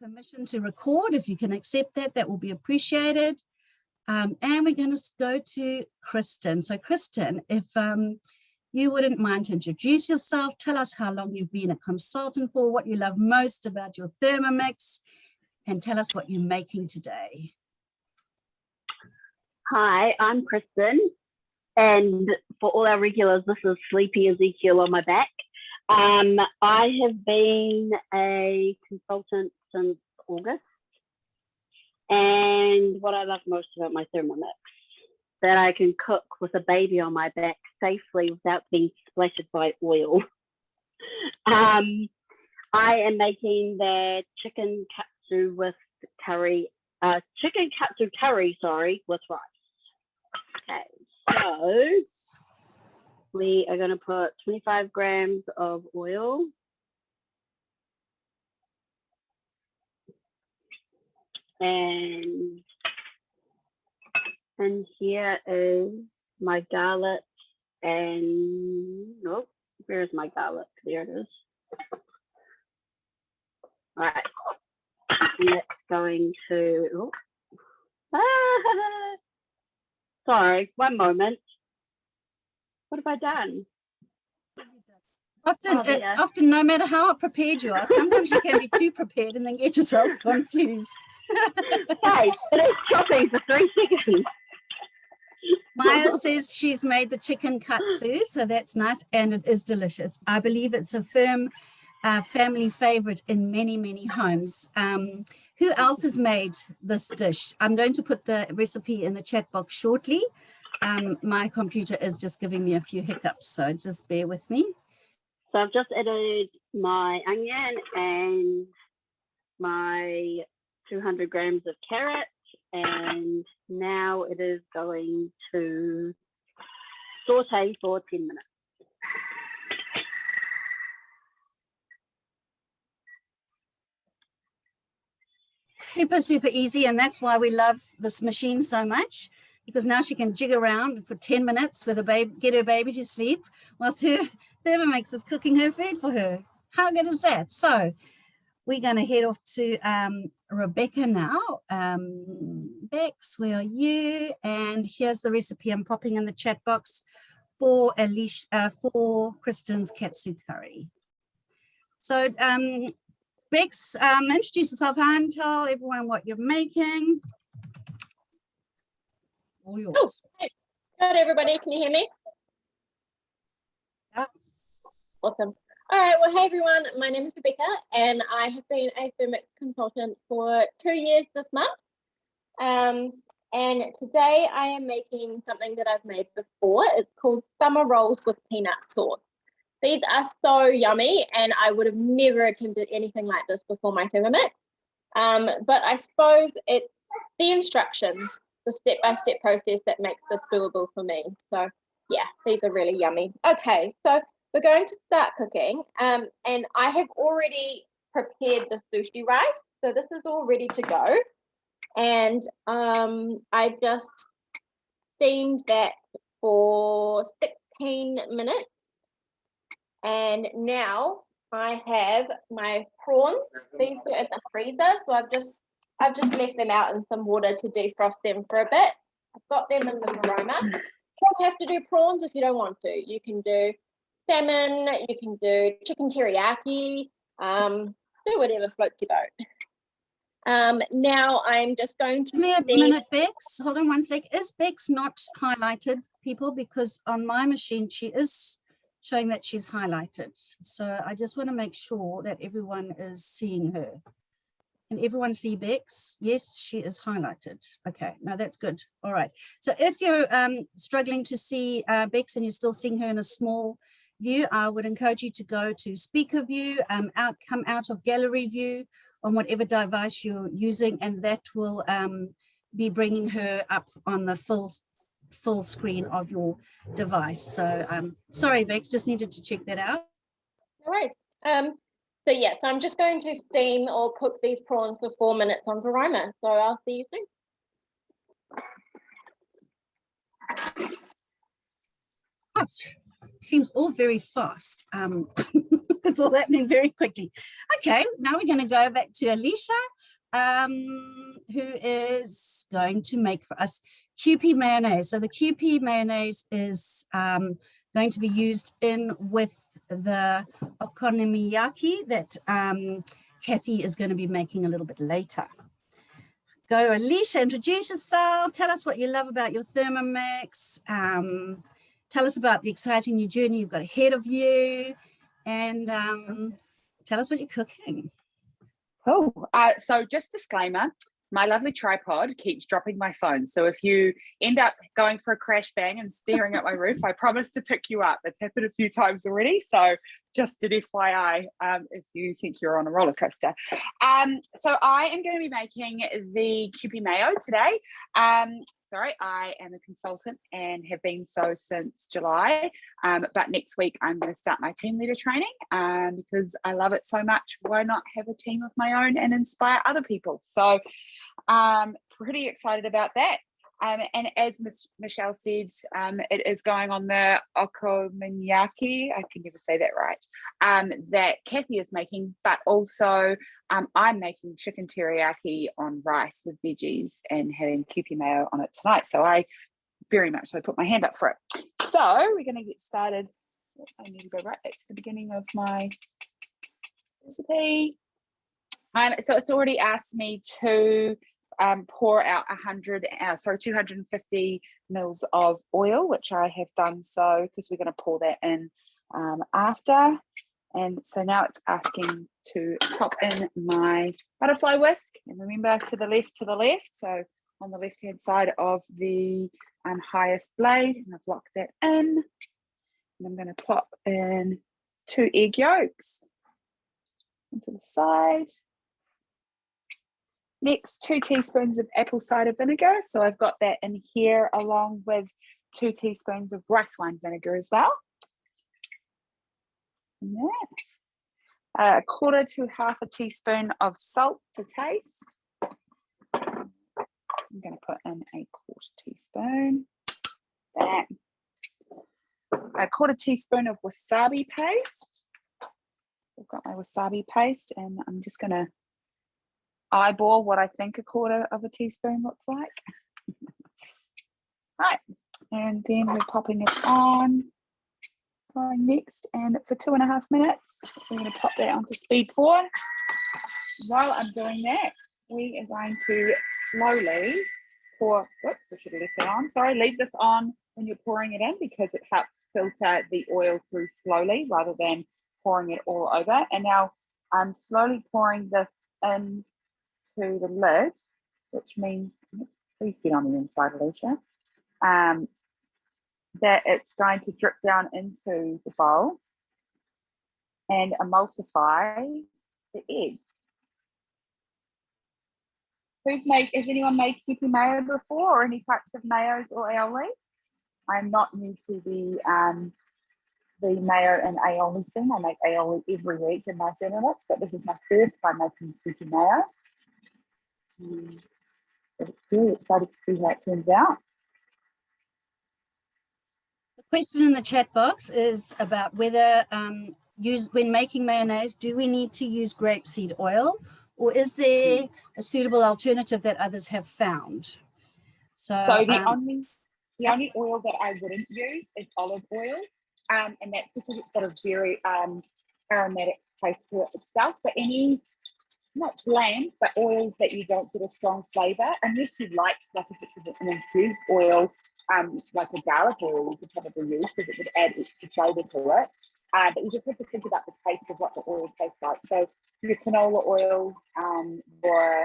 permission to record. If you can accept that, that will be appreciated. And we're going to go to Kristen. So Kristen, if you wouldn't mind to introduce yourself, tell us how long you've been a consultant for, what you love most about your Thermomix, and tell us what you're making today. Hi, I'm Kristen, and for all our regulars, this is Sleepy Ezekiel on my back. I have been a consultant since August, and what I love most about my Thermomix, that I can cook with a baby on my back safely without being splattered by oil. I am making the chicken katsu with curry, with rice. Okay, so we are going to put 25 grams of oil. And here is my garlic and, nope, where's my garlic? There it is. All right, it's going to, sorry, one moment. What have I done? Often, no matter how prepared you are, sometimes you can be too prepared and then get yourself confused. Hey, it is chopping for 3 seconds. Maya says she's made the chicken katsu, so that's nice, and it is delicious. I believe it's a firm family favorite in many, many homes. Who else has made this dish? I'm going to put the recipe in the chat box shortly. My computer is just giving me a few hiccups, so just bear with me. So I've just added my onion and my 200 grams of carrot, and now it is going to saute for 10 minutes. Super, super easy, and that's why we love this machine so much, because now she can jig around for 10 minutes with a baby, get her baby to sleep, whilst her Thermomix is cooking her food for her. How good is that? So we're going to head off to Rebecca now. Bex, where are you? And here's the recipe I'm popping in the chat box for for Kristen's katsu curry. So Bex, introduce yourself and tell everyone what you're making. All yours. Oh, hey. Good, everybody. Can you hear me? Yeah. Awesome. All right. Well, hey, everyone. My name is Rebecca, and I have been a Thermomix consultant for 2 years this month. And today I am making something that I've made before. It's called summer rolls with peanut sauce. These are so yummy, and I would have never attempted anything like this before my Thermomix. But I suppose it's the instructions, the step-by-step process that makes this doable for me. So yeah, these are really yummy. Okay, so we're going to start cooking, and I have already prepared the sushi rice, so this is all ready to go. And I just steamed that for 16 minutes, and now I have my prawns. These were in the freezer, so I've just left them out in some water to defrost them for a bit. I've got them in the Varoma. You don't have to do prawns if you don't want to. You can do salmon, you can do chicken teriyaki, do whatever floats your boat. Now I'm just going to Give me a minute, Bex. Hold on one sec. Is Bex not highlighted, people? Because on my machine, she is showing that she's highlighted. So I just want to make sure that everyone is seeing her. Can everyone see Bex? Yes, she is highlighted. Okay, no, that's good. All right. So if you're struggling to see Bex and you're still seeing her in a small view, I would encourage you to go to speaker view, come out of gallery view on whatever device you're using, and that will be bringing her up on the full screen of your device. So sorry, Bex, just needed to check that out. All right. So yes, I'm just going to steam or cook these prawns for 4 minutes on Varoma. So I'll see you soon. Oh, seems all very fast. It's all happening very quickly. Okay, now we're going to go back to Alicia, who is going to make for us Kewpie mayonnaise. So the Kewpie mayonnaise is going to be used in with the okonomiyaki that Kathy is going to be making a little bit later. Go, Alicia, introduce yourself. Tell us what you love about your Thermomix. Tell us about the exciting new journey you've got ahead of you. And tell us what you're cooking. Cool. So just disclaimer, my lovely tripod keeps dropping my phone. So if you end up going for a crash bang and staring at my roof, I promise to pick you up. It's happened a few times already. So just an FYI, if you think you're on a roller coaster. So I am going to be making the Kewpie mayo today. I am a consultant and have been so since July. But next week I'm going to start my team leader training because I love it so much. Why not have a team of my own and inspire other people? So pretty excited about that. And as Michelle said, it is going on the okonomiyaki, I can never say that right, that Kathy is making, but also I'm making chicken teriyaki on rice with veggies and having Kewpie mayo on it tonight. So I very much so put my hand up for it. So we're going to get started. I need to go right back to the beginning of my recipe. So it's already asked me to pour out 250 mils of oil, which I have done so because we're going to pour that in after. And so now it's asking to pop in my butterfly whisk, and remember, to the left, so on the left hand side of the highest blade, and I've locked that in. And I'm going to plop in 2 egg yolks into the side. Next, 2 teaspoons of apple cider vinegar. So I've got that in here along with 2 teaspoons of rice wine vinegar as well. And that. 1/4 to 1/2 teaspoon of salt to taste. I'm going to put in 1/4 teaspoon. That. 1/4 teaspoon of wasabi paste. I've got my wasabi paste, and I'm just going to eyeball what I think 1/4 teaspoon looks like. Right, and then we're popping it on. Going next, and for 2.5 minutes, we're going to pop that onto speed 4. While I'm doing that, we are going to slowly pour. Whoops, I should have left it on. Sorry, leave this on when you're pouring it in because it helps filter the oil through slowly rather than pouring it all over. And now I'm slowly pouring this in to the lid, which means, please get on the inside, Alicia, that it's going to drip down into the bowl and emulsify the eggs. Has anyone made Kewpie mayo before, or any types of mayos or aioli? I'm not new to the mayo and aioli thing. I make aioli every week in my Thermomix, but this is my first time making Kewpie mayo. Really excited to see how it turns out. The question in the chat box is about whether when making mayonnaise, do we need to use grapeseed oil, or is there a suitable alternative that others have found? So the only oil that I wouldn't use is olive oil, and that's because it's got a very aromatic taste to it itself. But any, not bland, but oils that you don't get a strong flavour, unless you like if it's an infused oil, like a garlic oil, you could probably use because it would add extra flavour to it. But you just have to think about the taste of what the oil tastes like. So your canola oil, your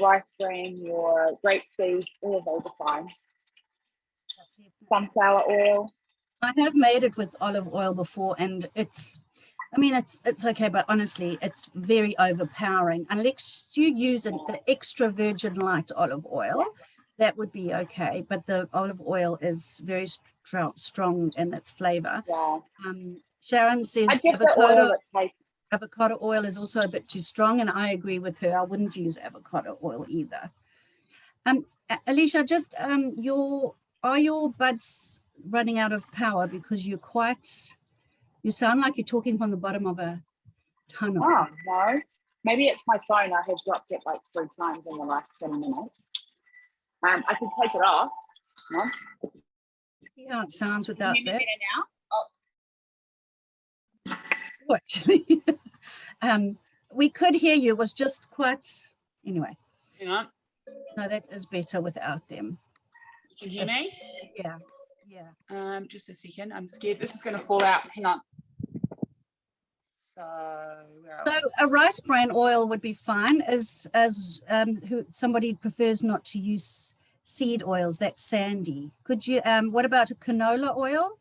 rice bran, your grapeseed, all of those are fine. Sunflower oil. I have made it with olive oil before, and it's okay, but honestly, it's very overpowering. Unless you use the extra virgin light olive oil, that would be okay. But the olive oil is very strong in its flavor. Yeah. Sharon says avocado oil is also a bit too strong, and I agree with her. I wouldn't use avocado oil either. Alicia, just are your buds running out of power? Because you sound like you're talking from the bottom of a Tunnel. Oh, no. Maybe it's my phone. I have dropped it like 3 times in the last 20 minutes. I can take it off. No? See how it sounds Can without you hear that. me better now? Oh, actually, we could hear you. It was just quite, anyway. Hang on. No, that is better without them. You can hear me? Yeah, yeah. Just a second. I'm scared this is going to fall out. Hang on. So, where are So a rice bran oil would be fine as who somebody prefers not to use seed oils. That's sandy. Could you what about a canola oil?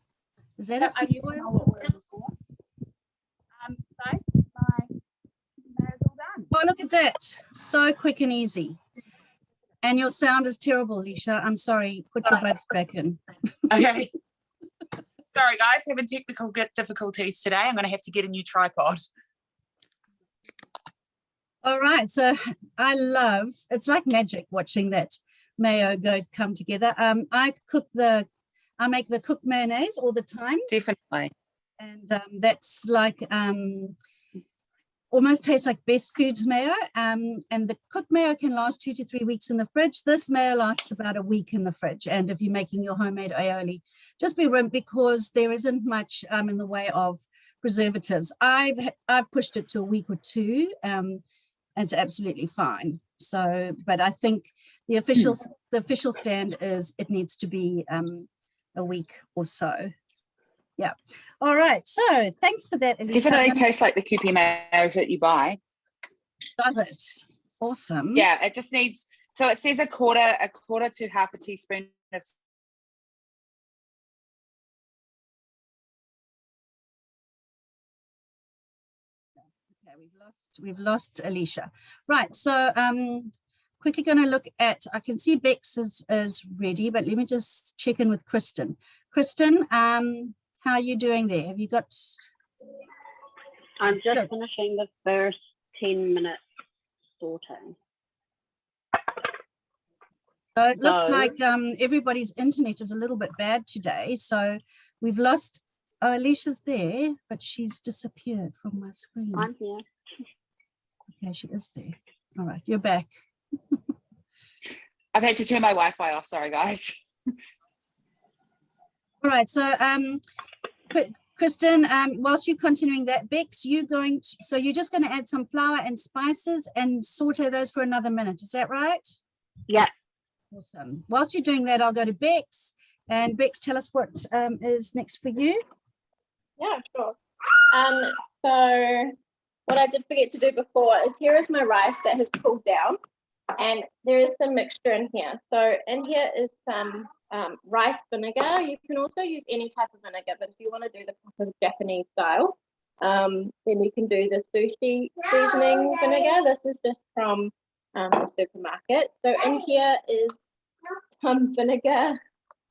Is that a I've seed used oil? canola oil before. Guys, my hair's all done. Oh, look at that. So quick and easy. And your sound is terrible, Leisha. I'm sorry. Put your buds back in. Okay. Sorry, guys, having technical difficulties today. I'm going to have to get a new tripod. All right. So it's like magic watching that mayo come together. I make the cooked mayonnaise all the time. Definitely. And that's like almost tastes like best foods mayo. And the cooked mayo can last 2 to 3 weeks in the fridge. This mayo lasts about a week in the fridge. And if you're making your homemade aioli, just be room because there isn't much in the way of preservatives. I've pushed it to a week or 2. And it's absolutely fine. So, but I think the official stand is it needs to be a week or so. Yeah. All right. So thanks for that, Elisa. Definitely tastes like the Kewpie mayo that you buy. Does it? Awesome. Yeah, it just needs, so it says a quarter to half a teaspoon of Okay, we've lost Alicia. Right. So quickly going to look at, I can see Bex is ready, but let me just check in with Kristen. Kristen, how are you doing there? Have you got? I'm just Good. finishing the first 10 minutes sorting. So it looks So- like everybody's internet is a little bit bad today. So we've lost, Alicia's there, but she's disappeared from my screen. I'm here. Okay, she is there. All right, you're back. I've had to turn my Wi-Fi off. Sorry, guys. All right, so Kristen, whilst you're continuing that, Bex, so you're just going to add some flour and spices and saute those for another minute. Is that right? Yeah. Awesome. Whilst you're doing that, I'll go to Bex. And Bex, tell us what is next for you. Yeah, sure. So what I did forget to do before is here is my rice that has cooled down, and there is some mixture in here. So in here is some rice vinegar. You can also use any type of vinegar, but if you want to do the proper Japanese style, then you can do the sushi seasoning vinegar. This is just from the supermarket. So in here is some vinegar.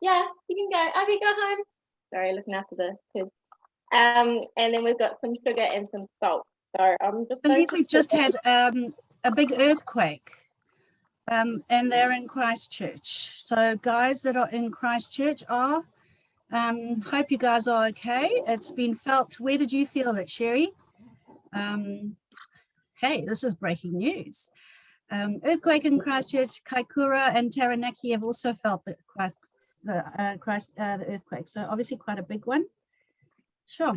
Yeah, you can go. Abby, go home. Sorry, looking after the kids. And then we've got some sugar and some salt. So I'm just I believe we've just had a big earthquake and they're in Christchurch. So guys that are in Christchurch hope you guys are okay. It's been felt. Where did you feel it, Sherry? Hey, this is breaking news. Earthquake in Christchurch, Kaikoura and Taranaki have also felt the earthquake. So obviously quite a big one. Sure.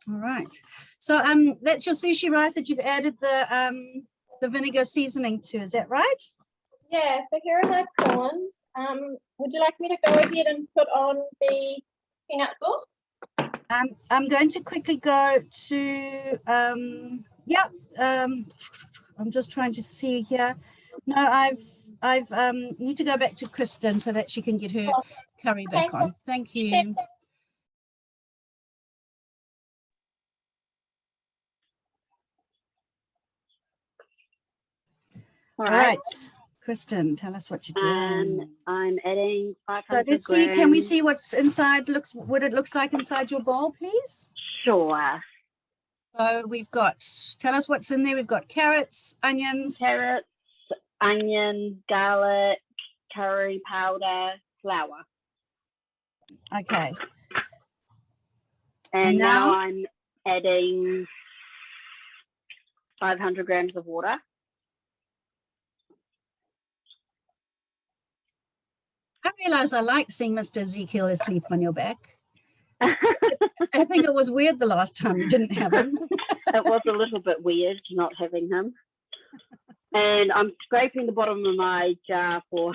All right. So that's your sushi rice that you've added the vinegar seasoning to. Is that right? Yeah, so here are my prawns. Would you like me to go ahead and put on the peanut sauce? I'm going to quickly go to I'm just trying to see here. No, I've need to go back to Kristen so that she can get her curry back on. Thank you. All right. Kristen, tell us what you're doing. I'm adding 500 So let's grams. see, can we see what's inside, what it looks like inside your bowl, please? Sure. So we've got, tell us what's in there. We've got carrots, onions. Carrots, onion, garlic, curry powder, flour. Okay. And now? now I'm adding 500 grams of water. I realize I like seeing Mr. Ezekiel asleep on your back. I think it was weird the last time you didn't have him. It was a little bit weird not having him. And I'm scraping the bottom of my jar for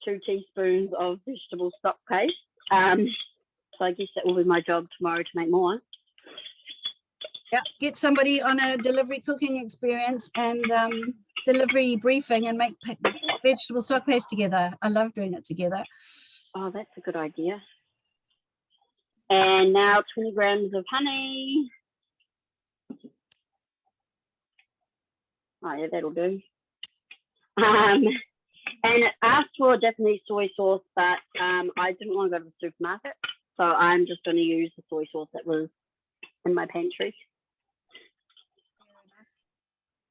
2 teaspoons of vegetable stock paste. So I guess that will be my job tomorrow to make more. Yeah, get somebody on a delivery cooking experience and delivery briefing and make vegetable stock paste together. I love doing it together. Oh, that's a good idea. And now 20 grams of honey. Oh yeah, that'll do. And it asked for Japanese soy sauce, but I didn't want to go to the supermarket. So I'm just going to use the soy sauce that was in my pantry.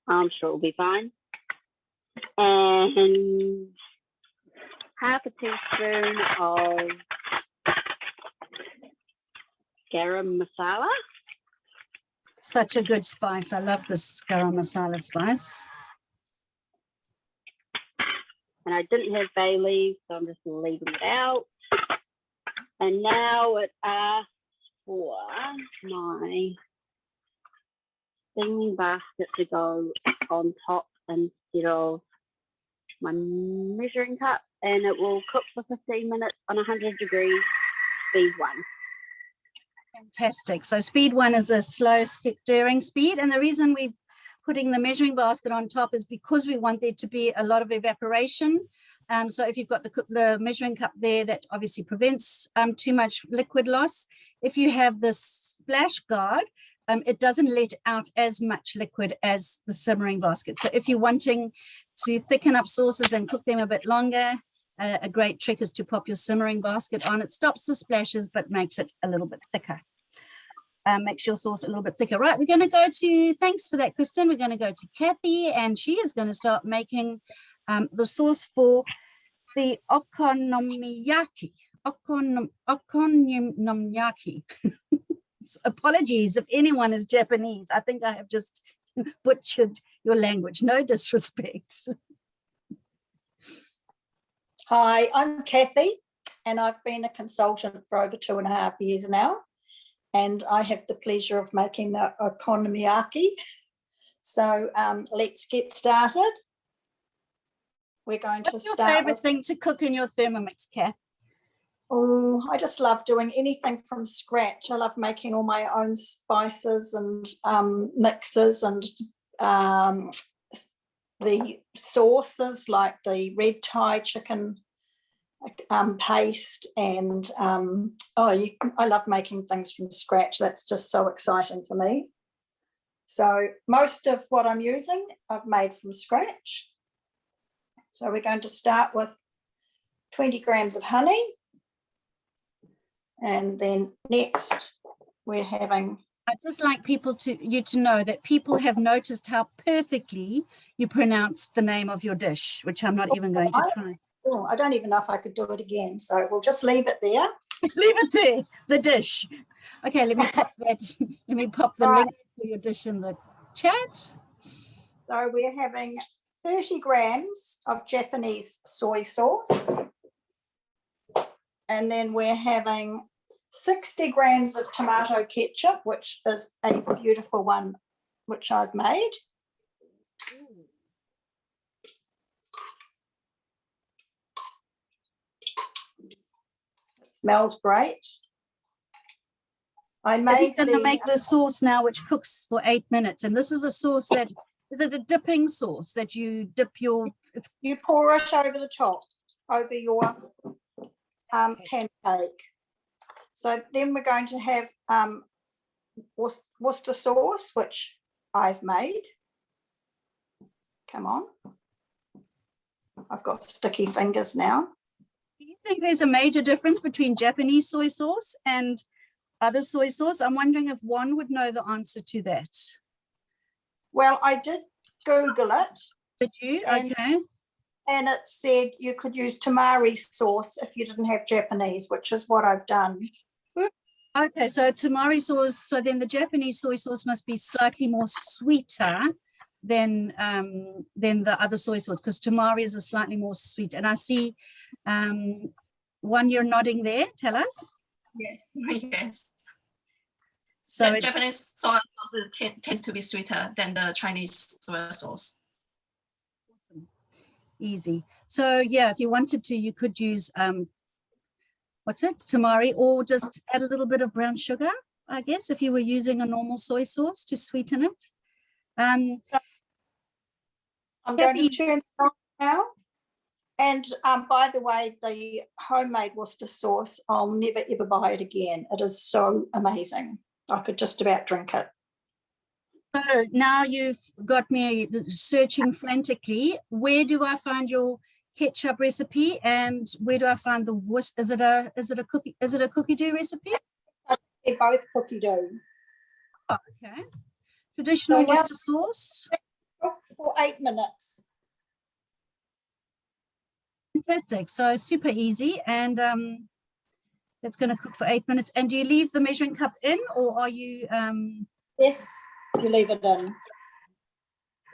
I'm sure it'll be fine. And half a teaspoon of garam masala. Such a good spice. I love this garam masala spice. And I didn't have bay leaves, so I'm just leaving it out. And now it asks for my steaming basket to go on top instead of my measuring cup, and it will cook for 15 minutes on 100 degrees, speed 1. Fantastic. So speed 1 is a slow stirring speed. And the reason we're putting the measuring basket on top is because we want there to be a lot of evaporation. So if you've got the measuring cup there, that obviously prevents too much liquid loss. If you have this splash guard, it doesn't let out as much liquid as the simmering basket. So if you're wanting to thicken up sauces and cook them a bit longer, a great trick is to pop your simmering basket on. It stops the splashes, but makes it a little bit thicker. Makes your sauce a little bit thicker. Right, we're going to go to, thanks for that, Kristen. We're going to go to Kathy, and she is going to start making the sauce for the okonomiyaki. Okonomiyaki. Apologies if anyone is Japanese. I think I have just butchered your language. No disrespect. Hi, I'm Kathy, and I've been a consultant for over 2.5 years now, and I have the pleasure of making the okonomiyaki. So let's get started. We're going What's to your start favorite with, thing to cook in your Thermomix, Kath? oh, I just love doing anything from scratch. I love making all my own spices and mixes and the sauces like the red Thai chicken paste, and I love making things from scratch. That's just so exciting for me. So most of what I'm using I've made from scratch. So we're going to start with 20 grams of honey, and then next we're having, I'd just like you to know that people have noticed how perfectly you pronounce the name of your dish, which I'm not even going to try. oh, I don't even know if I could do it again, so we'll just leave it there. Leave it there, the dish. Okay, let me pop that. Let me pop the link to your dish in the chat. So we're having 30 grams of Japanese soy sauce, and then we're having 60 grams of tomato ketchup, which is a beautiful one, which I've made. It smells great. I He's made going to make the sauce now, which cooks for 8 minutes. And this is a sauce that, is it a dipping sauce that you dip your, you pour it over the top, over your pancake. So then we're going to have Worcester sauce, which I've made. Come on. I've got sticky fingers now. do you think there's a major difference between Japanese soy sauce and other soy sauce? I'm wondering if one would know the answer to that. Well, I did Google it. Did you? And- Okay. And it said you could use tamari sauce if you didn't have Japanese, which is what I've done. Okay, so tamari sauce, so then the Japanese soy sauce must be slightly more sweeter the other soy sauce, because tamari is a slightly more sweet. And I see one, you're nodding there. Tell us. Yes. Yes. So So it's Japanese soy sauce tends to be sweeter than the Chinese soy sauce. easy. So yeah, if you wanted to, you could use what's it, tamari, or just add a little bit of brown sugar, I guess, if you were using a normal soy sauce to sweeten it. I'm going to Kathy. turn it on now. And by the way, the homemade Worcester sauce, I'll never ever buy it again. It is so amazing. I could just about drink it. So now you've got me searching frantically. Where do I find your ketchup recipe, and where do I find the Worcester? Is it a cookie dough recipe? They're both cookie dough. Oh, okay. Traditional So now- Worcester sauce. Cook for 8 minutes. Fantastic. So super easy, and it's going to cook for 8 minutes. And do you leave the measuring cup in, or are you? Yes, you leave it in.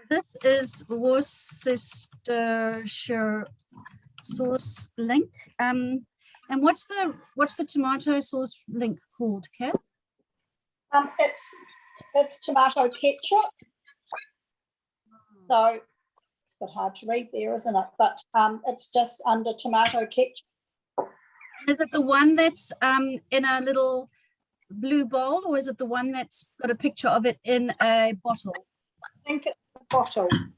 This is Worcestershire sauce link. And what's the tomato sauce link called, Kath? It's tomato ketchup. So it's a bit hard to read there, isn't it? But it's just under tomato ketchup. Is it the one that's in a little blue bowl, or is it the one that's got a picture of it in a bottle? I think it's a bottle. They've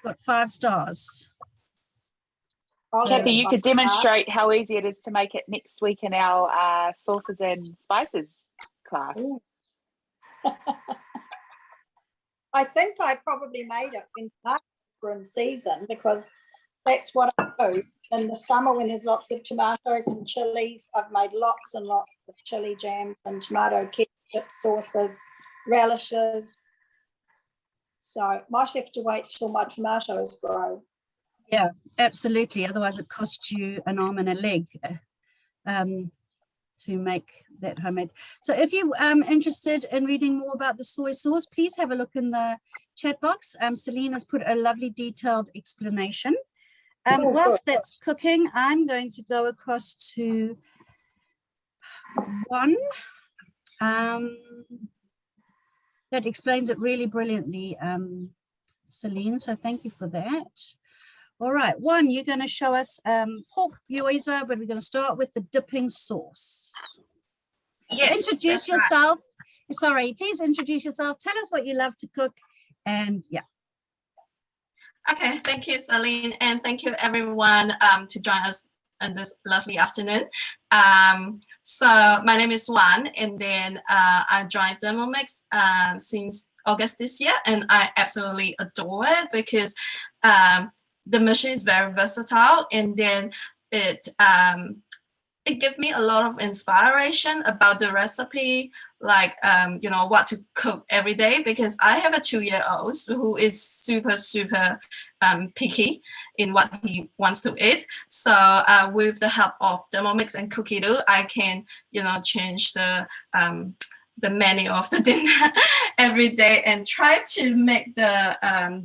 got 5 stars. I'll So- have Kathy, it you by could car. demonstrate how easy it is to make it next week in our sauces and spices class. Ooh. I think I probably made it when tomatoes were in season, because that's what I do. In the summer when there's lots of tomatoes and chilies, I've made lots and lots of chili jams and tomato ketchup sauces, relishes. So I might have to wait till my tomatoes grow. Yeah, absolutely. Otherwise, it costs you an arm and a leg to make that homemade. So if you're interested in reading more about the soy sauce, please have a look in the chat box. Celine has put a lovely detailed explanation. Oh, Whilst good. that's cooking, I'm going to go across to one that explains it really brilliantly, Celine. So thank you for that. All right, one, you're going to show us pork gyoza, but we're going to start with the dipping sauce. Yes. Introduce that's right. yourself. Sorry, please introduce yourself. Tell us what you love to cook. And yeah. Okay, thank you, Celine, and thank you everyone to join us in this lovely afternoon. So my name is Wan, and then I joined Thermomix since August this year, and I absolutely adore it because the machine is very versatile, and then it gives me a lot of inspiration about the recipe, like what to cook every day, because I have a 2-year-old who is super picky in what he wants to eat. So with the help of Thermomix and Cookie-Doo, I can change the menu of the dinner every day and try to make the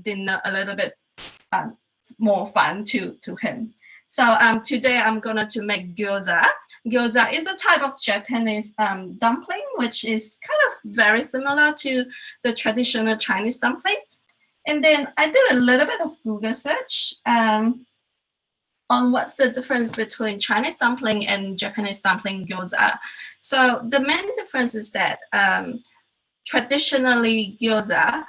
dinner a little bit more fun to him. So today I'm going to make gyoza. Gyoza is a type of Japanese dumpling, which is kind of very similar to the traditional Chinese dumpling. And then I did a little bit of Google search on what's the difference between Chinese dumpling and Japanese dumpling gyoza. So the main difference is that traditionally gyoza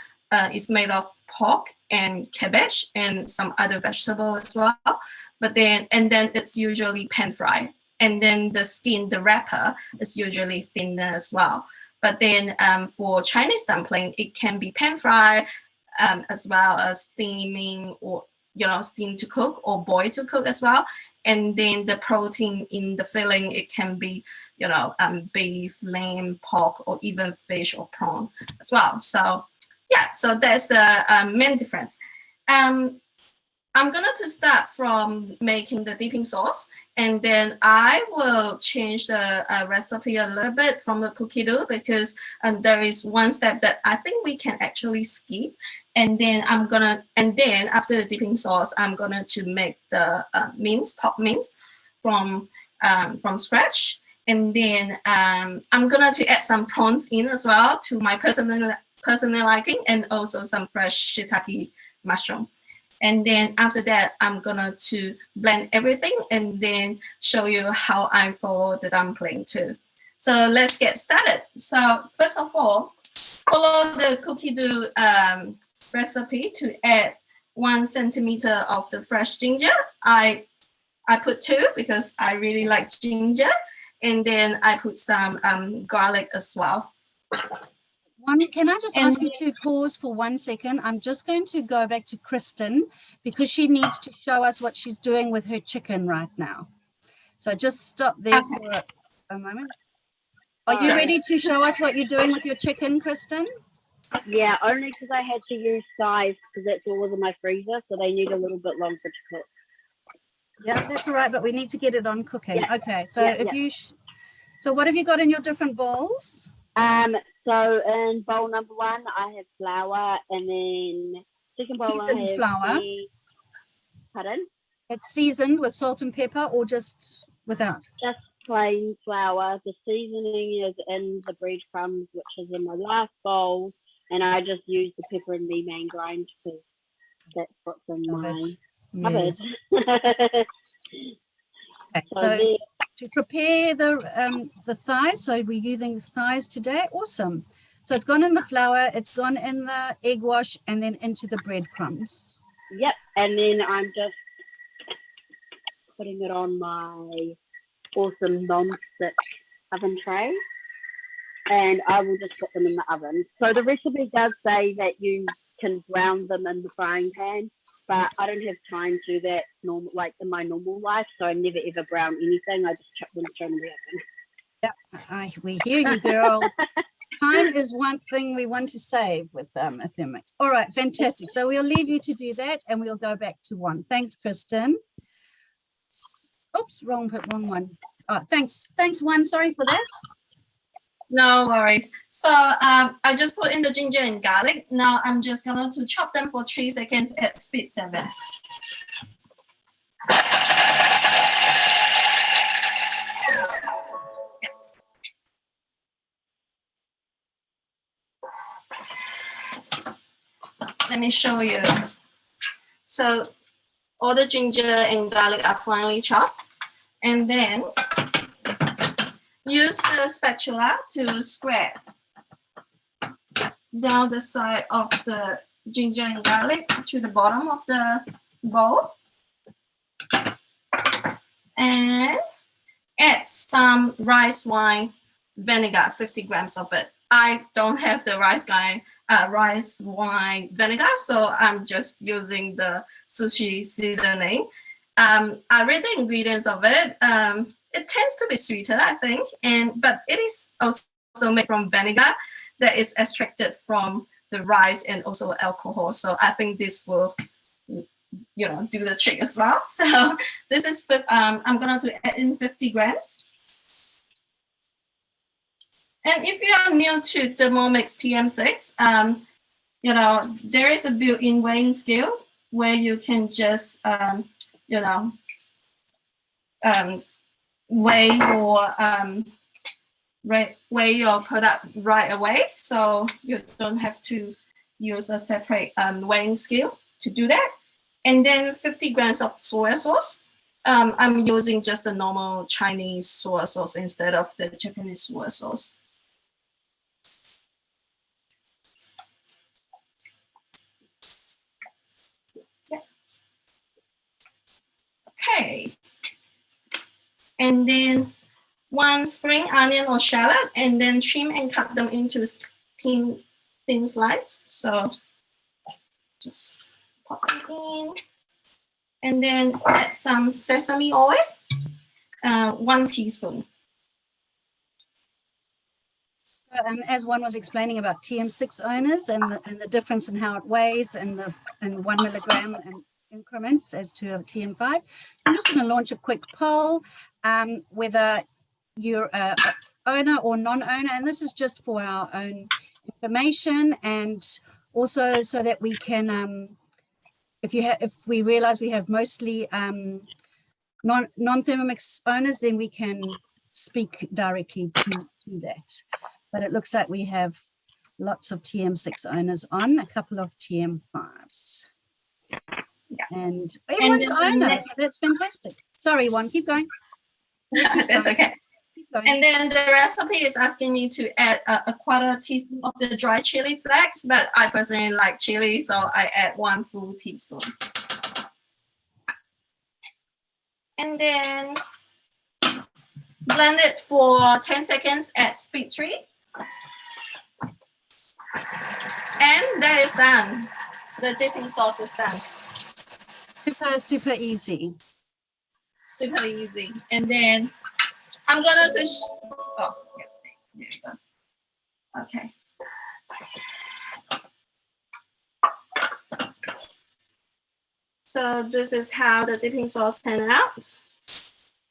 is made of pork and cabbage and some other vegetables as well. But then it's usually pan fried. And then the skin, the wrapper, is usually thinner as well. But then for Chinese dumpling, it can be pan fried as well as steaming, or steam to cook or boil to cook as well. And then the protein in the filling, it can be beef, lamb, pork, or even fish or prawn as well. So yeah, so that's the main difference. I'm gonna to start from making the dipping sauce, and then I will change the recipe a little bit from the cookie dough because there is one step that I think we can actually skip. And then after the dipping sauce, I'm gonna to make the pork mince from scratch. And then I'm gonna to add some prawns in as well to my personal liking, and also some fresh shiitake mushroom. And then after that, I'm gonna to blend everything and then show you how I follow the dumpling too. So let's get started. So first of all, follow the cookie dough recipe to add 1 centimeter of the fresh ginger. I put 2 because I really like ginger. And then I put some garlic as well. Can I just ask you to pause for 1 second? I'm just going to go back to Kristen because she needs to show us what she's doing with her chicken right now. So just stop there for a moment. Are you ready to show us what you're doing with your chicken, Kristen? Yeah, only because I had to use size because that's all in my freezer, so they need a little bit longer to cook. Yeah, that's all right, but we need to get it on cooking. Yeah. Okay, so so what have you got in your different bowls? So in bowl number 1, I have flour, and then second bowl I Seasoned have flour. Pardon? It's seasoned with salt and pepper or just without? Just plain flour. The seasoning is in the breadcrumbs, which is in my last bowl, and I just use the pepper and main grind because that's what's in my cupboard. Okay, so to prepare the thighs, so we're using thighs today. Awesome. So it's gone in the flour, it's gone in the egg wash, and then into the breadcrumbs. Yep, and then I'm just putting it on my awesome non-stick oven tray, and I will just put them in the oven. So the recipe does say that you can brown them in the frying pan, but I don't have time to do that in my normal life, so I never ever brown anything. I just chuck them straight in the oven. Yeah, we hear you, girl. Time is one thing we want to save with Thermomix. All right, fantastic. So we'll leave you to do that, and we'll go back to 1. Thanks, Kristen. Oops, wrong one. Thanks, 1. Sorry for that. No worries. So I just put in the ginger and garlic. Now I'm just going to chop them for 3 seconds at speed 7. Let me show you. So all the ginger and garlic are finely chopped, and then use the spatula to scrape down the side of the ginger and garlic to the bottom of the bowl, and add some rice wine vinegar, 50 grams of it. I don't have the rice wine vinegar, so I'm just using the sushi seasoning. I read the ingredients of it. It tends to be sweeter, I think, but it is also made from vinegar that is extracted from the rice and also alcohol. So I think this will, do the trick as well. So this is I'm going to add in 50 grams. And if you are new to Thermomix TM6, there is a built-in weighing scale where you can just, weigh your product right away, so you don't have to use a separate weighing scale to do that. And then 50 grams of soy sauce. I'm using just the normal Chinese soy sauce instead of the Japanese soy sauce. Yeah. Okay. And then 1 spring onion or shallot, and then trim and cut them into thin slices. So just pop them in. And then add some sesame oil, 1 teaspoon. As one was explaining about TM6 owners and the difference in how it weighs and the 1 milligram, and increments as to a TM5. So I'm just going to launch a quick poll whether you're a owner or non-owner, and this is just for our own information, and also so that we can, if we realize we have mostly non-Thermomix owners, then we can speak directly to that. But it looks like we have lots of TM6 owners on, a couple of TM5s. And everyone's then owners. next- That's fantastic. Sorry, Juan, keep going. That's okay. Keep going. And then the recipe is asking me to add a quarter teaspoon of the dry chili flakes, but I personally like chili, so I add 1 full teaspoon. And then blend it for 10 seconds at speed 3. And that is done. The dipping sauce is done. Super easy. Super easy. And then I'm gonna just, oh, yeah, there you go. Okay. So this is how the dipping sauce turned out.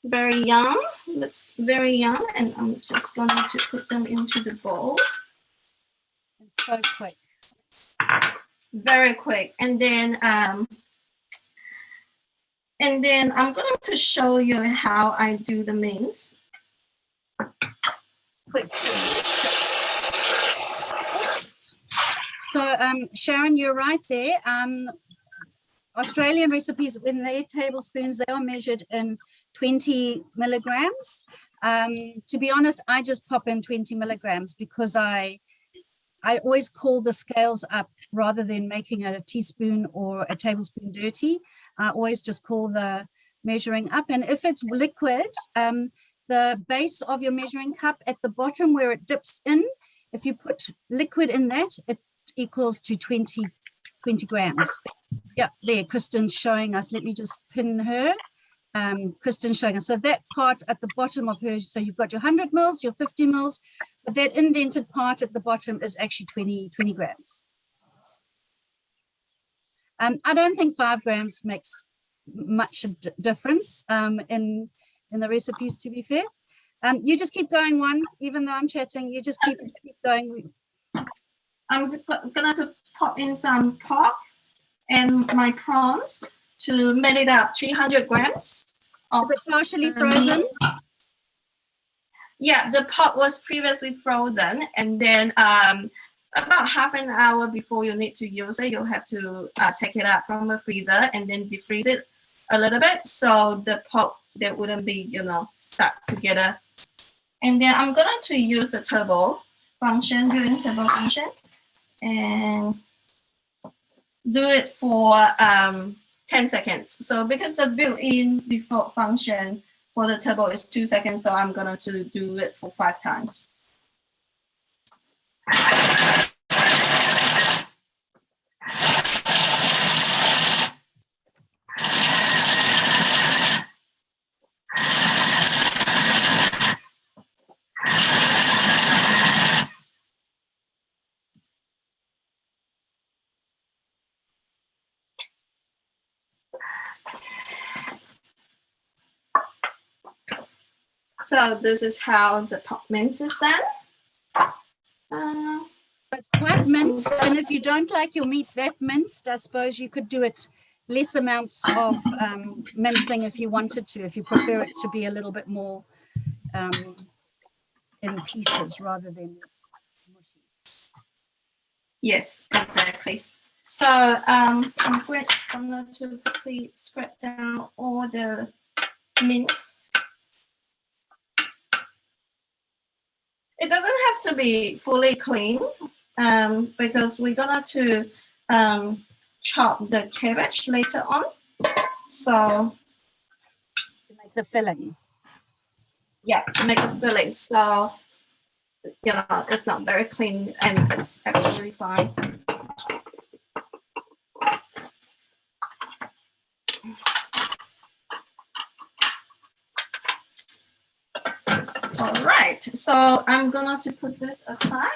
Very yum. Looks very yum. And I'm just going to put them into the bowl. It's so quick. Very quick. And then I'm going to show you how I do the mince. Quickly. So Sharon, you're right there. Australian recipes, when they're tablespoons, they are measured in 20 milligrams. To be honest, I just pop in 20 milligrams because I always call the scales up rather than making a teaspoon or a tablespoon dirty. I always just call the measuring up. And if it's liquid, the base of your measuring cup at the bottom where it dips in, if you put liquid in that, it equals to 20 grams. Yeah, there, Kristen's showing us. Let me just pin her. Kristen's showing us. So that part at the bottom of her, so you've got your 100 mils, your 50 mils, but that indented part at the bottom is actually 20 grams. I don't think 5 grams makes much difference in the recipes, to be fair. You just keep going, Juan, even though I'm chatting, you just keep going. I'm just gonna pop in some pork and my prawns to melt it up 300 grams. Is it partially frozen? Yeah, the pot was previously frozen, and then about half an hour before you need to use it, you'll have to take it out from the freezer and then defreeze it a little bit so the pot that wouldn't be, stuck together. And then I'm going to use the turbo function, built-in turbo function, and do it for 10 seconds. So because the built-in default function for the turbo is 2 seconds, so I'm going to do it for 5 times. So this is how the pork mince is done. It's quite minced, and if you don't like your meat that minced, I suppose you could do it less amounts of mincing if you wanted to, if you prefer it to be a little bit more in pieces rather than mushy. Yes, exactly. So I'm going to quickly scrape down all the mince. It doesn't have to be fully clean because we're going to chop the cabbage later on. So To make the filling. yeah, to make a filling. So it's not very clean and it's actually fine. All right, so I'm gonna to put this aside,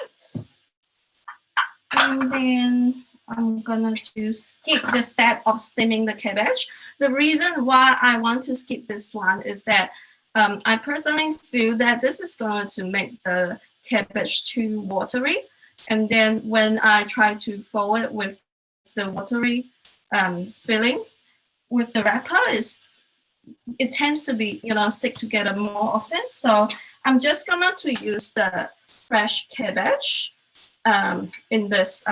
and then I'm gonna to skip the step of steaming the cabbage. The reason why I want to skip this one is that I personally feel that this is going to make the cabbage too watery. And then when I try to fold it with the watery filling with the wrapper, it tends to be, stick together more often. So I'm just gonna to use the fresh cabbage in this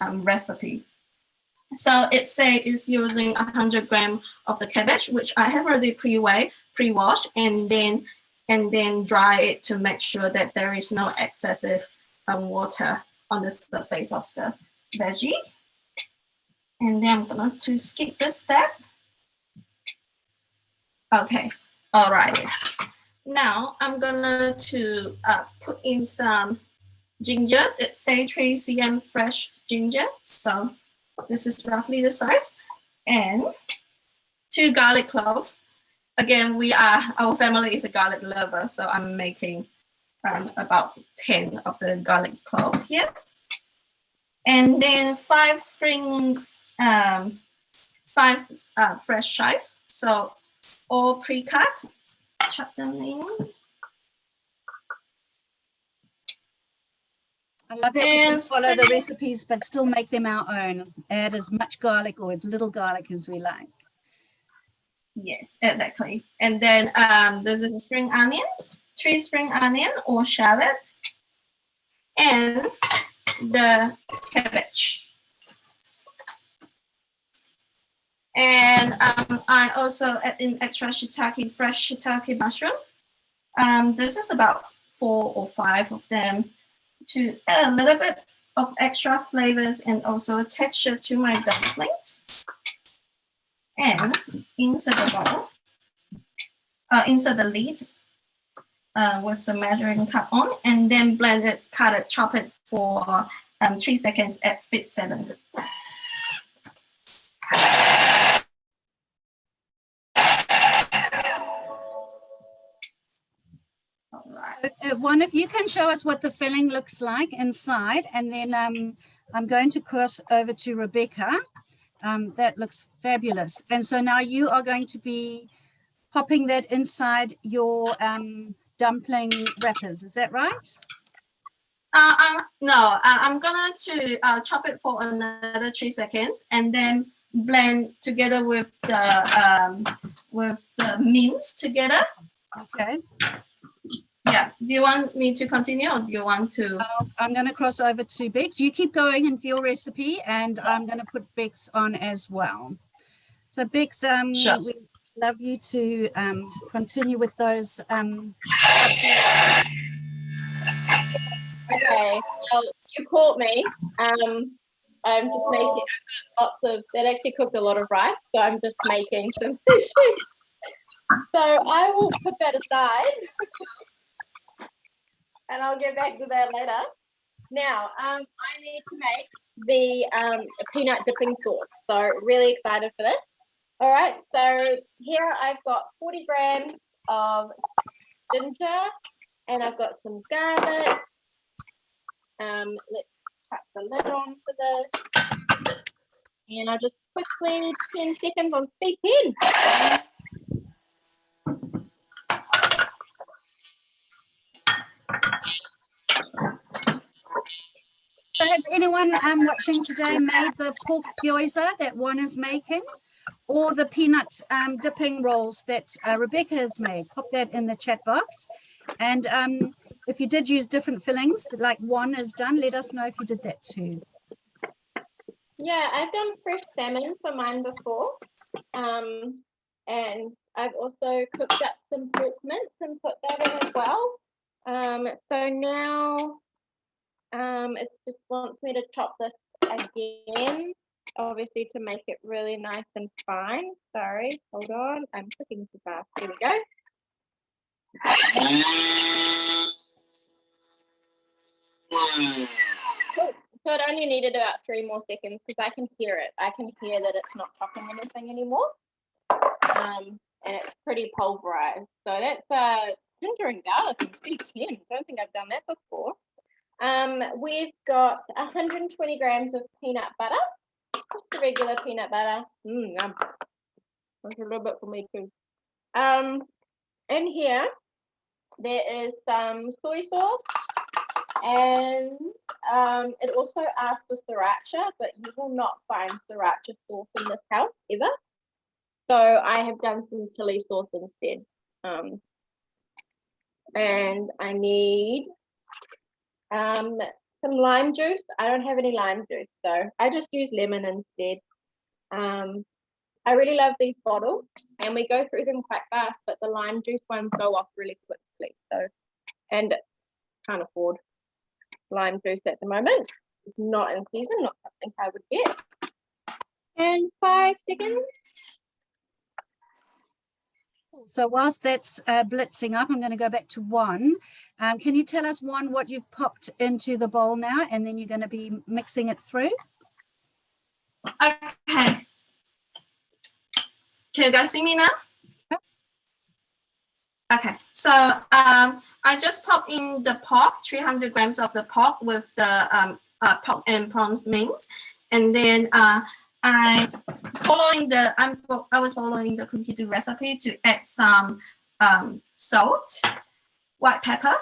recipe. So it is using 100 grams of the cabbage, which I have already pre-washed, and then dry it to make sure that there is no excessive water on the surface of the veggie. And then I'm going to skip this step. Okay, all right. Now I'm gonna to put in some ginger. It's say 3 cm fresh ginger. So this is roughly the size, and 2 garlic cloves. Again, our family is a garlic lover, so I'm making about 10 of the garlic cloves here. And then 5 strings, 5 fresh chive. So all pre-cut, chop them in. I love that we can follow the recipes, but still make them our own. Add as much garlic or as little garlic as we like. Yes, exactly. And then this is a spring onion, 3 spring onion or shallot, and the cabbage. And I also add in extra shiitake, fresh shiitake mushroom. This is about 4 or 5 of them to add a little bit of extra flavors and also a texture to my dumplings. And insert the bowl, insert the lid with the measuring cup on, and then blend it, cut it, chop it for 3 seconds at speed 7. One, if you can show us what the filling looks like inside, and then I'm going to cross over to Rebecca. That looks fabulous. And so now you are going to be popping that inside your dumpling wrappers. Is that right? No, I'm going to chop it for another 3 seconds and then blend together with the mince together. Okay. Yeah. Do you want me to continue, or do you want to? I'm going to cross over to Bex. You keep going into your recipe, and I'm going to put Bex on as well. So Bex, Sure. we'd love you to continue with those. Okay, well, you caught me. I'm just making lots of, that actually cooked a lot of rice, so I'm just making some sushi. So I will put that aside and I'll get back to that later. Now, I need to make the peanut dipping sauce. So really excited for this. All right, so here I've got 40 grams of ginger, and I've got some garlic. Let's tap the lid on for this. And I'll just quickly, 10 seconds on speed 10. So has anyone watching today made the pork gyoza that one is making, or the peanut dipping rolls that Rebecca has made? Pop that in the chat box. And if you did use different fillings like one has done, let us know if you did that too. Yeah, I've done fresh salmon for mine before. And I've also cooked up some pork mince and put that in as well. So now it just wants me to chop this again, obviously to make it really nice and fine. Sorry, hold on, I'm clicking too fast. Here we go. Cool. So it only needed about 3 more seconds because I can hear it. I can hear that it's not chopping anything anymore. And it's pretty pulverized. So that's ginger and garlic and speed 10. Don't think I've done that before. We've got 120 grams of peanut butter, just the regular peanut butter. Yum. That's a little bit for me too. In here, there is some soy sauce, and it also asks for sriracha, but you will not find sriracha sauce in this house ever. So I have done some chili sauce instead. And I need some lime juice. I don't have any lime juice, so I just use lemon instead. I really love these bottles, and we go through them quite fast, but the lime juice ones go off really quickly. So, and can't afford lime juice at the moment. It's not in season, not something I would get. And 5 seconds. So whilst that's blitzing up, I'm going to go back to Juan. Can you tell us, Juan, what you've popped into the bowl now, and then you're going to be mixing it through? Okay. Can you guys see me now? Yep. Okay, so I just pop in the pork, 300 grams of the pork with the pork and prawns mince, and then I was following the cookie dough recipe to add some salt, white pepper,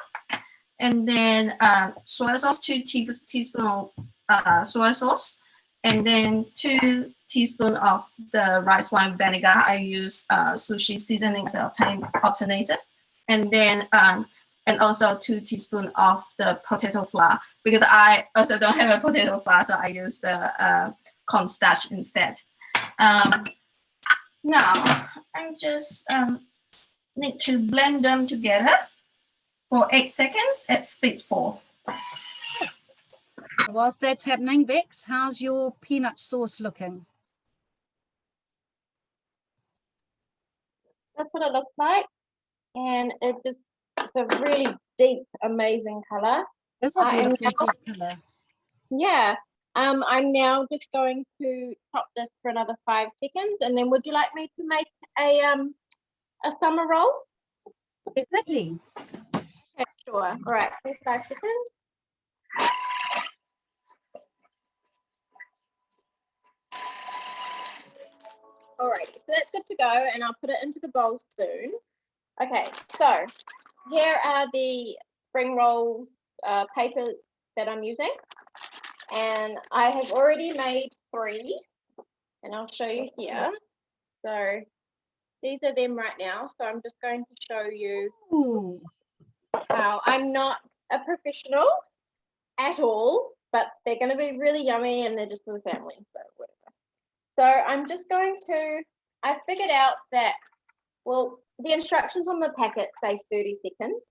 and then soy sauce, 2 teaspoons of soy sauce, and then 2 teaspoons of the rice wine vinegar. I use sushi seasoning as an alternative, and then and also 2 teaspoons of the potato flour, because I also don't have a potato flour, so I use the cornstarch instead. Now I just need to blend them together for 8 seconds at speed 4. Whilst that's happening, Bex, how's your peanut sauce looking? That's what it looks like, and it's a really deep, amazing color. It's a beautiful deep colour. Yeah. I'm now just going to top this for another 5 seconds, and then would you like me to make a summer roll? Definitely. Yeah, sure. All right, 5 seconds. All right, so that's good to go, and I'll put it into the bowl soon. Okay, so here are the spring roll paper that I'm using, and I have already made 3, and I'll show you here. So these are them right now. So I'm just going to show you Ooh. how I'm not a professional at all, but they're going to be really yummy, and they're just for the family, so whatever. So I'm just going to, I figured out that, well, the instructions on the packet say 30 seconds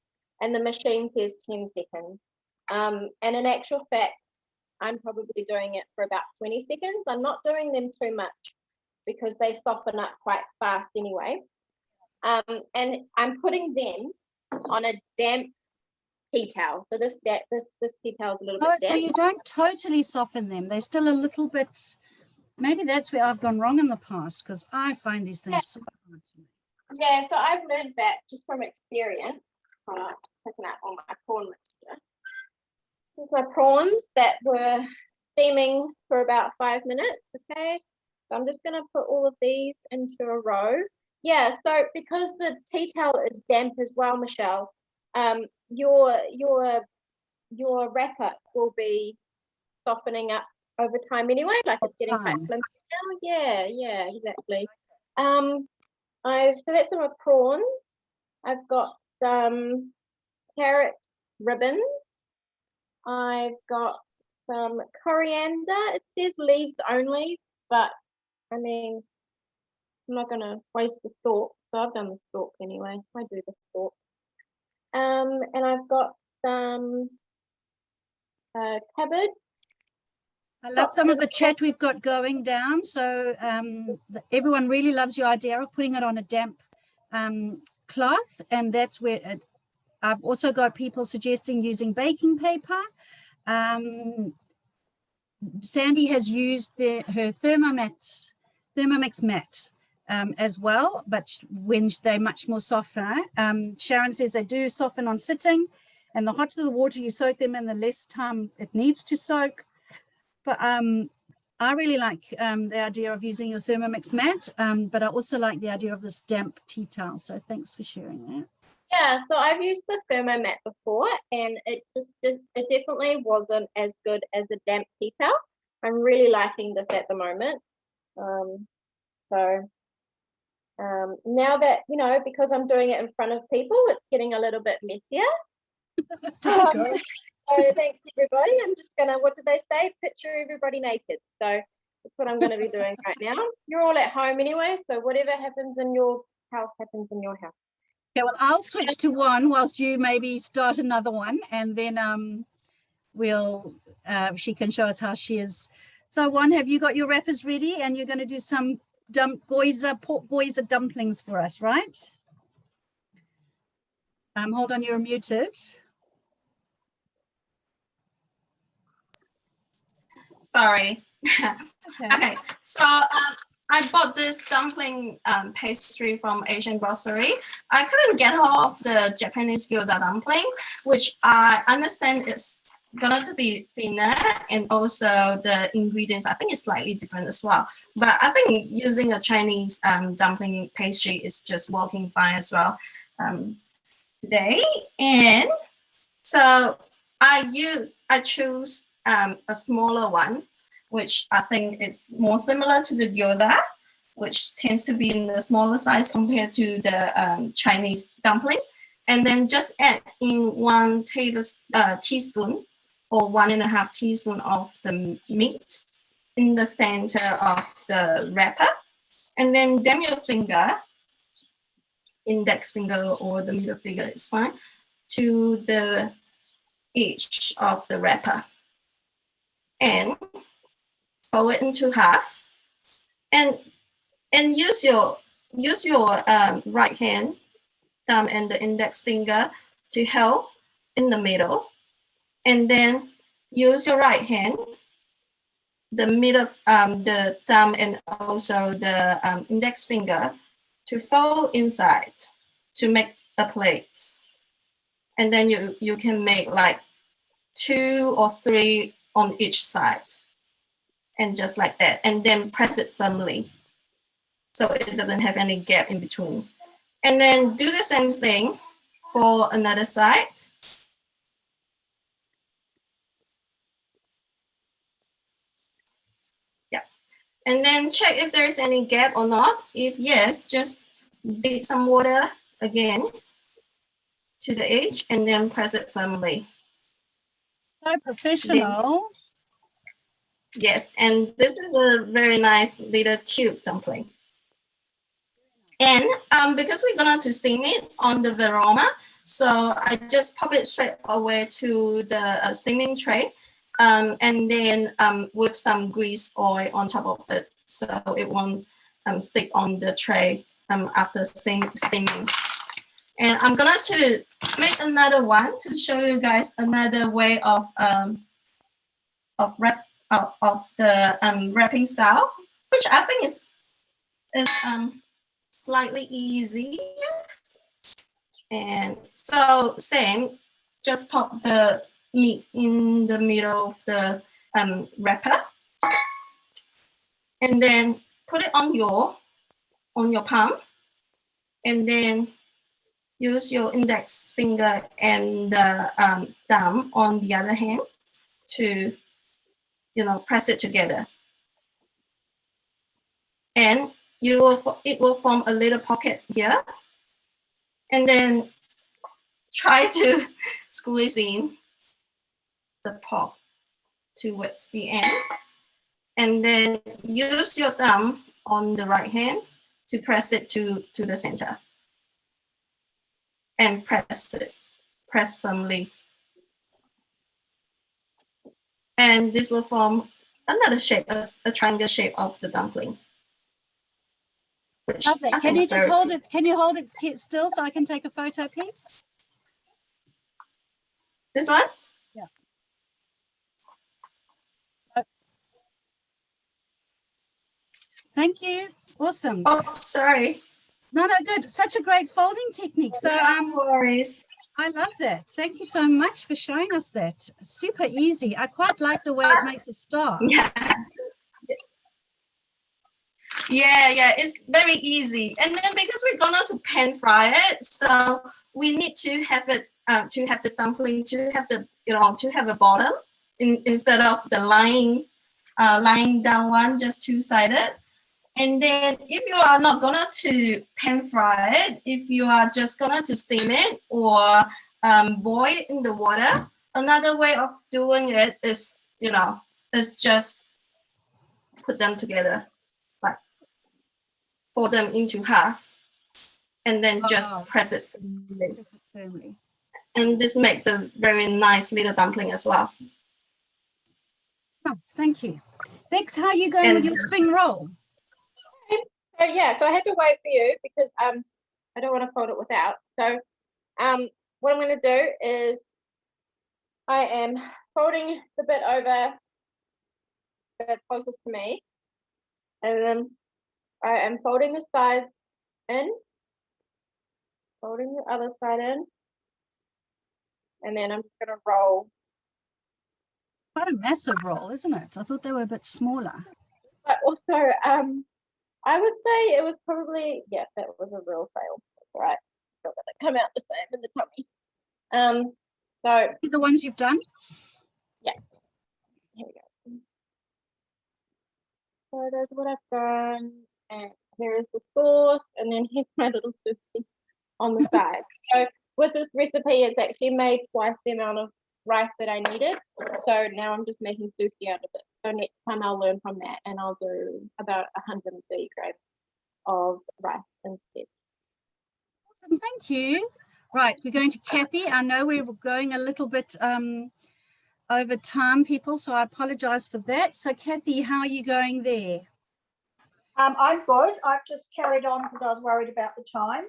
and the machine says 10 seconds. And in actual fact, I'm probably doing it for about 20 seconds. I'm not doing them too much because they soften up quite fast anyway. And I'm putting them on a damp tea towel. So this tea towel is a little bit damp. So you don't totally soften them. They're still a little bit, maybe that's where I've gone wrong in the past, because I find these things so hard to make. Yeah, so I've learned that just from experience. Picking up all my prawn mixture. Here's my prawns that were steaming for about 5 minutes. Okay, so I'm just going to put all of these into a row. Yeah, so because the tea towel is damp as well, Michelle, your wrapper will be softening up over time anyway, like it's getting quite flimsy now. Yeah, exactly. So that's some prawns. I've got some carrot ribbons. I've got some coriander. It says leaves only, but I mean, I'm not going to waste the stalk, so I've done the stalk anyway. I do the stalk. And I've got some cabbage. I love some of the chat we've got going down. So everyone really loves your idea of putting it on a damp cloth, and that's where I've also got people suggesting using baking paper. Sandy has used her Thermomix mat as well, but when they're much more softer. Sharon says they do soften on sitting, And the hotter the water you soak them in, the less time it needs to soak. But I really like the idea of using your Thermomix mat, but I also like the idea of this damp tea towel. So thanks for sharing that. Yeah, so I've used the Thermomat before, and it definitely wasn't as good as a damp tea towel. I'm really liking this at the moment. Now that, you know, because I'm doing it in front of people, it's getting a little bit messier. So thanks everybody. I'm just gonna, what did they say? Picture everybody naked. So that's what I'm gonna be doing right now. You're all at home anyway, so whatever happens in your house happens in your house. Okay, well, I'll switch to one whilst you maybe start another one, and then she can show us how she is. So Juan, have you got your wrappers ready? And you're going to do some pork goiza dumplings for us, right? Hold on, you're muted. Sorry. Okay. Okay, so I bought this dumpling pastry from Asian grocery. I couldn't get hold of the Japanese gyoza dumpling, which I understand is going to be thinner, and also the ingredients I think is slightly different as well. But I think using a Chinese dumpling pastry is just working fine as well today. And so I choose a smaller one, which I think is more similar to the gyoza, which tends to be in the smaller size compared to the Chinese dumpling. And then just add in 1 teaspoon or 1.5 teaspoon of the meat in the center of the wrapper. And then dam your finger, index finger or the middle finger is fine, to the edge of the wrapper. And fold it into half, and use your right hand thumb and the index finger to hold in the middle, and then use your right hand, the middle, the thumb and also the index finger to fold inside to make a plate. And then you can make like 2 or 3 on each side. And just like that, and then press it firmly so it doesn't have any gap in between. And then do the same thing for another side. Yeah, and then check if there is any gap or not. If yes, just dip some water again to the edge and then press it firmly. So professional. Yes, and this is a very nice little tube dumpling. And because we're going to steam it on the Veroma, so I just pop it straight away to the steaming tray, and then with some grease oil on top of it, so it won't stick on the tray after steaming. And I'm going to make another one to show you guys another way of the wrapping style, which I think is slightly easy. And so same, just pop the meat in the middle of the wrapper, and then put it on your palm, and then use your index finger and the thumb on the other hand to, press it together. And it will form a little pocket here. And then try to squeeze in the pork towards the end. And then use your thumb on the right hand to press it to the center. And press firmly. And this will form another shape, a triangle shape of the dumpling. Lovely. Can you just hold it? Can you hold it still so I can take a photo, please? This one? Yeah. Thank you. Awesome. Oh, sorry. No, good. Such a great folding technique. So no worries. I love that. Thank you so much for showing us that. Super easy. I quite like the way it makes a star. Yeah. Yeah, it's very easy. And then because we're gonna to pan fry it, so we need to have it to have the dumpling to have the to have a bottom instead of the lying down one, just two-sided. And then if you are not gonna to pan fry it, if you are just gonna to steam it or boil in the water, another way of doing it is is just put them together, like fold them into half, and then just Oh. press it firmly. Press it firmly. And this make the very nice little dumpling as well. Nice, thank you. Bex, how are you going with And- your spring roll? So yeah, so I had to wait for you because I don't want to fold it without. So what I'm going to do is I am folding the bit over that's closest to me, and then I am folding the sides in, folding the other side in, and then I'm just going to roll. Quite a massive roll, isn't it? I thought they were a bit smaller. But also, I would say it was probably, yeah, that was a real fail. That's all right. Still gonna come out the same in the tummy. So The ones you've done? here we go. So there's what I've done, and here is the sauce, and then here's my little sushi on the side. So with this recipe, it's actually made twice the amount of rice that I needed. So now I'm just making sushi out of it. So next time I'll learn from that, and I'll do about 130 grams of rice instead. Awesome, thank you. Right, we're going to Kathy. I know we're going a little bit over time, people, so I apologize for that. So Kathy, how are you going there? I'm good. I've just carried on because I was worried about the time.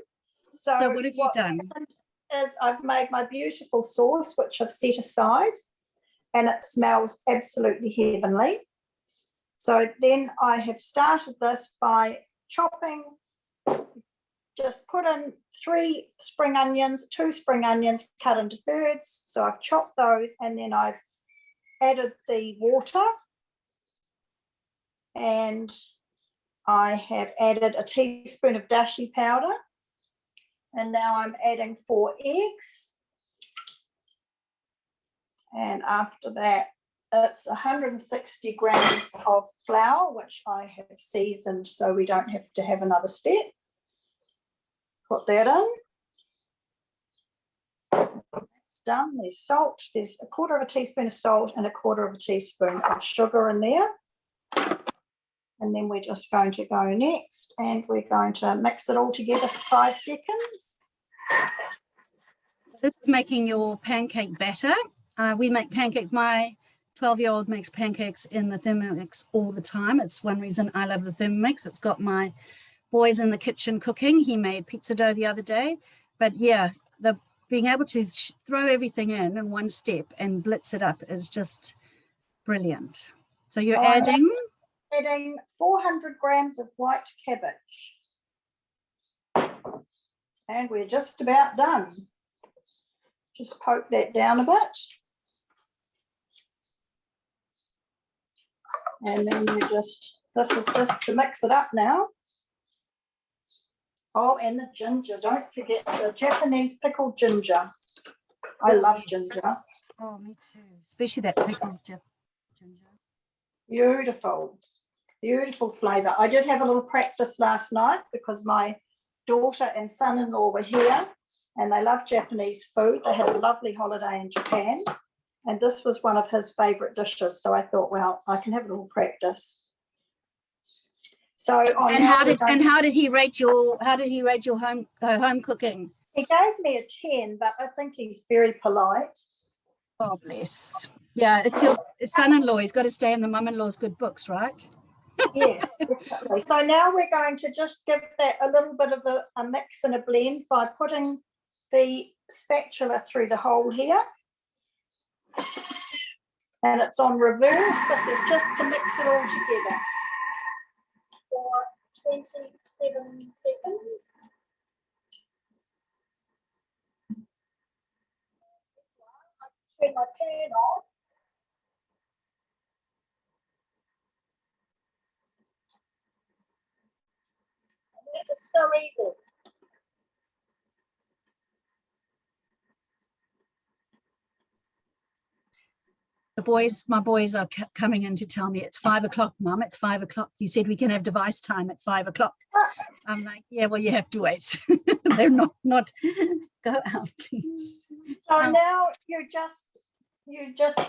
So what have you done? happened is I've made my beautiful sauce, which I've set aside, and it smells absolutely heavenly. So then I have started this by chopping, just put in 2 spring onions cut into thirds. So I've chopped those, and then I've added the water, and I have added a teaspoon of dashi powder, and now I'm adding 4 eggs. And after that, it's 160 grams of flour, which I have seasoned so we don't have to have another step. Put that in. That's done. There's salt. There's 1/4 teaspoon of salt and 1/4 teaspoon of sugar in there. And then we're just going to go next, and we're going to mix it all together for 5 seconds. This is making your pancake batter. We make pancakes. My 12-year-old makes pancakes in the Thermomix all the time. It's one reason I love the Thermomix. It's got my boys in the kitchen cooking. He made pizza dough the other day. But yeah, being able to throw everything in one step and blitz it up is just brilliant. So you're adding 400 grams of white cabbage. And we're just about done. Just poke that down a bit. And then we this is just to mix it up now. Oh, and the ginger. Don't forget the Japanese pickled ginger. I love ginger. Oh, me too. Especially that pickled ginger. Beautiful. Beautiful flavour. I did have a little practice last night because my daughter and son-in-law were here and they love Japanese food. They had a lovely holiday in Japan, and this was one of his favourite dishes. So I thought, well, I can have a little practice. So how did he rate your home cooking? He gave me a 10, but I think he's very polite. Oh, bless. Yeah, it's your son-in-law. He's got to stay in the mum-in-law's good books, right? Yes, definitely. So now we're going to just give that a little bit of a mix and a blend by putting the spatula through the hole here. And it's on reverse. This is just to mix it all together for 27 seconds. turn my pan on. And that is so easy. My boys are coming in to tell me it's 5 o'clock, Mum. It's 5 o'clock. You said we can have device time at 5 o'clock. I'm like, yeah, well, you have to wait. They're not go out, please. So now you just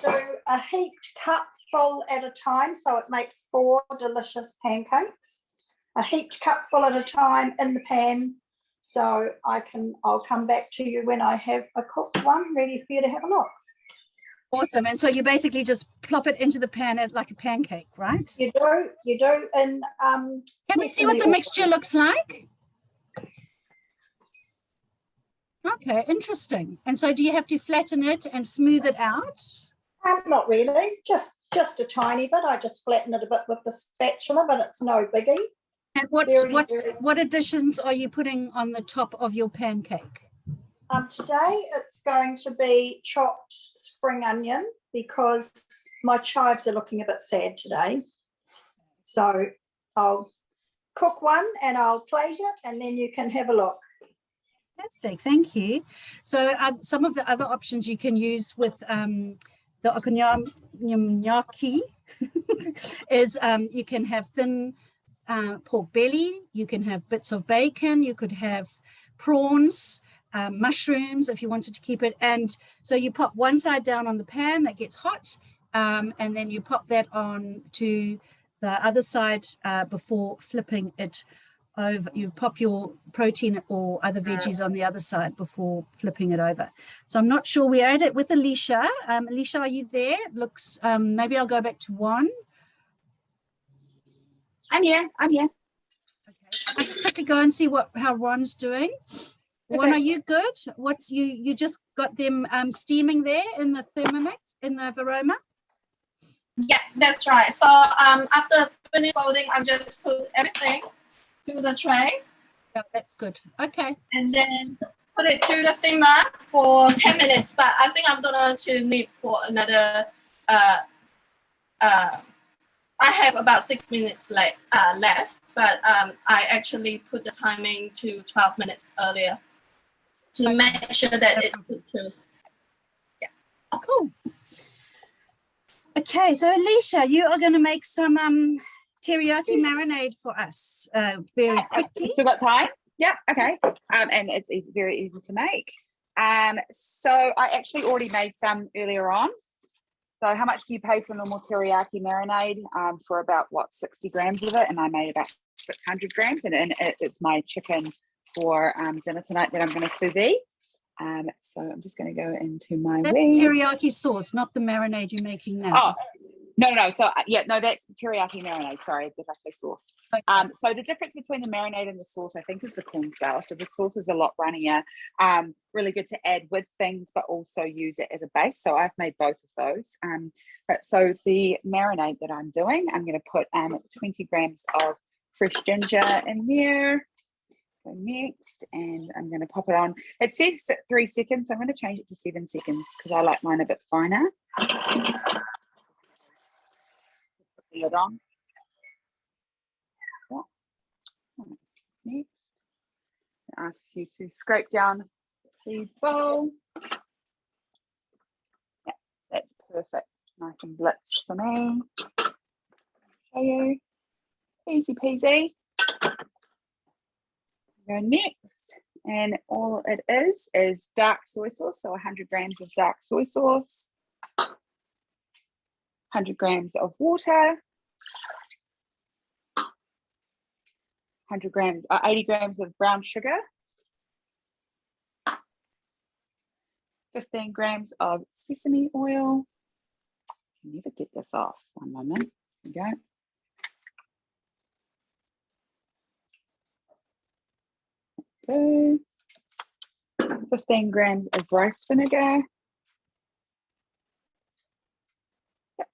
do a heaped cupful at a time, so it makes 4 delicious pancakes. A heaped cupful at a time in the pan. So I'll come back to you when I have a cooked one ready for you to have a look. Awesome. And so you basically just plop it into the pan as like a pancake, right? You do in Can we see what sesame the oil. mixture looks like? Okay, interesting. And so do you have to flatten it and smooth it out? Not really, just a tiny bit. I just flatten it a bit with the spatula, but it's no biggie. And Very- what additions are you putting on the top of your pancake? Today it's going to be chopped spring onion because my chives are looking a bit sad today. So I'll cook one and I'll plate it and then you can have a look. Fantastic, thank you. So some of the other options you can use with the okonomiyaki is you can have thin pork belly, you can have bits of bacon, you could have prawns, mushrooms if you wanted to keep it. And so you pop one side down on the pan that gets hot, and then you pop that on to the other side before flipping it over. You pop your protein or other veggies on the other side before flipping it over. So I'm not sure. We ate it with Alicia. Alicia, are you there? It looks, maybe I'll go back to Juan. I'm here. Okay. I'll just quickly go and see how Juan's doing. Juan, Okay. are you good? What's you just got them steaming there in the Thermomix, in the Varoma? Yeah, that's right. So after finish folding, I'll just put everything to the tray Yeah, that's good. Okay. and then put it to the steamer for 10 minutes. But I think I'm gonna to need for another I have about 6 minutes left, but I actually put the timing to 12 minutes earlier to make sure that it. Cool. Okay, so Alicia, you are going to make some teriyaki marinade for us very quickly. Still got time? Yeah, okay. And it's very easy to make. So I actually already made some earlier on. So how much do you pay for normal teriyaki marinade? For about 60 grams of it, and I made about 600 grams, and it's my chicken for dinner tonight that I'm going to sous vide. So I'm just going to go into my That's teriyaki sauce, not the marinade you're making now. Oh, no. So that's teriyaki marinade. Sorry, did I say sauce? Okay. So the difference between the marinade and the sauce, I think, is the cornstarch. So the sauce is a lot runnier, really good to add with things, but also use it as a base. So I've made both of those. But so the marinade that I'm doing, I'm going to put 20 grams of fresh ginger in there. Go next, and I'm going to pop it on. It says 3 seconds. So I'm going to change it to 7 seconds because I like mine a bit finer. Put the lid on. Next, it asks you to scrape down the bowl. Yeah, that's perfect. Nice and blitz for me. Show you. Easy peasy. Go next, and all it is dark soy sauce. So 100 grams of dark soy sauce, 100 grams of water, 80 grams of brown sugar, 15 grams of sesame oil. I can never get this off. One moment. There we go. 15 grams of rice vinegar. Yep.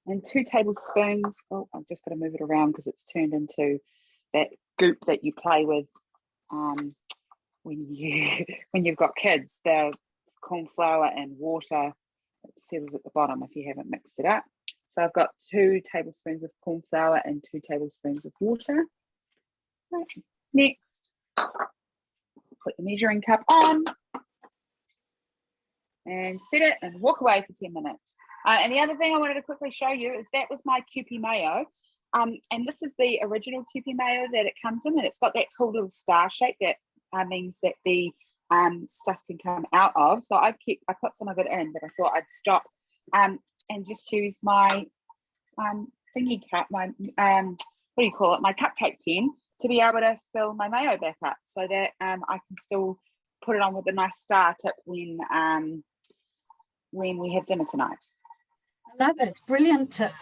And 2 tablespoons. Oh, I've just got to move it around because it's turned into that goop that you play with when you've got kids. The corn flour and water. It says at the bottom if you haven't mixed it up. So I've got 2 tablespoons of corn flour and 2 tablespoons of water. Right. Next, put the measuring cup on and set it and walk away for 10 minutes. And the other thing I wanted to quickly show you is that was my Kewpie mayo. And this is the original Kewpie mayo that it comes in, and it's got that cool little star shape that means that the stuff can come out of. So I put some of it in, but I thought I'd stop and just use my thingy cup, my what do you call it, my cupcake pen, to be able to fill my mayo back up so that I can still put it on with a nice star tip when we have dinner tonight. I love it. Brilliant tip.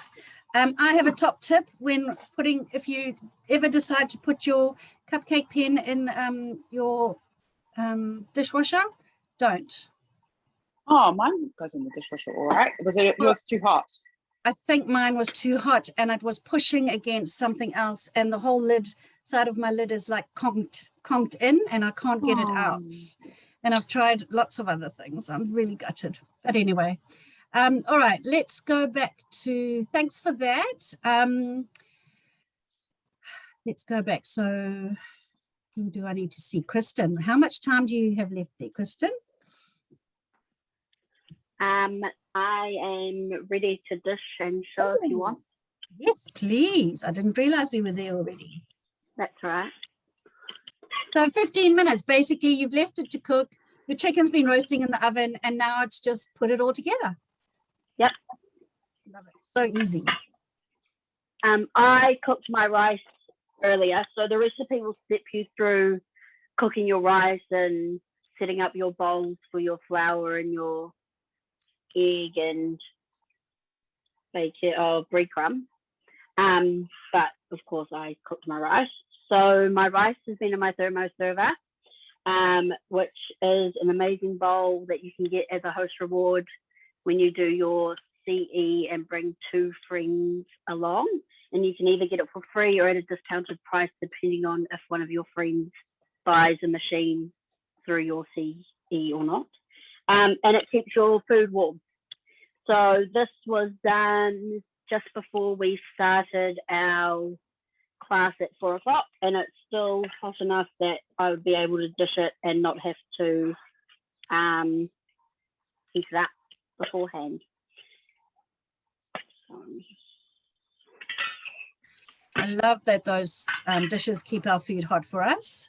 I have a top tip when if you ever decide to put your cupcake pen in your dishwasher, don't. Oh, mine goes in the dishwasher all right. Was it too hot? I think mine was too hot and it was pushing against something else, and the whole side of my lid is like conked in and I can't get it out. And I've tried lots of other things. I'm really gutted. But anyway, all right, let's go back to, thanks for that. Let's go back. So who do I need to see? Kristen, how much time do you have left there, Kristen? I am ready to dish and show if you want. Yes, please. I didn't realize we were there already. That's right. So 15 minutes, basically you've left it to cook. The chicken's been roasting in the oven and now it's just put it all together. Yep. Love it. So easy. I cooked my rice earlier, so the recipe will step you through cooking your rice and setting up your bowls for your flour and your egg and breadcrumb. But of course I cooked my rice. So my rice has been in my thermo server, which is an amazing bowl that you can get as a host reward when you do your CE and bring 2 friends along. And you can either get it for free or at a discounted price, depending on if one of your friends buys a machine through your CE or not. And it keeps your food warm. So this was done just before we started our class at 4 o'clock, and it's still hot enough that I would be able to dish it and not have to heat it up beforehand. I love that those dishes keep our food hot for us.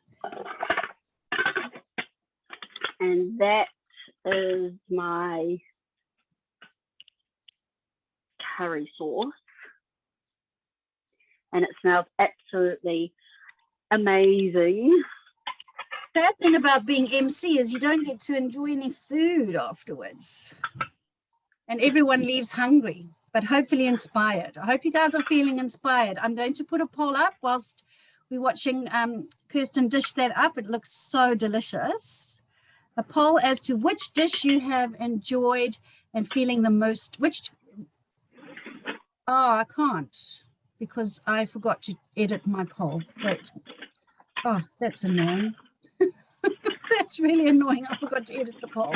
And that is my curry sauce. And it smells absolutely amazing. Sad thing about being MC is you don't get to enjoy any food afterwards. And everyone leaves hungry, but hopefully inspired. I hope you guys are feeling inspired. I'm going to put a poll up whilst we're watching Kirsten dish that up. It looks so delicious. A poll as to which dish you have enjoyed and feeling the most, oh, I can't because I forgot to edit my poll. Wait. Oh, that's annoying. That's really annoying. I forgot to edit the poll.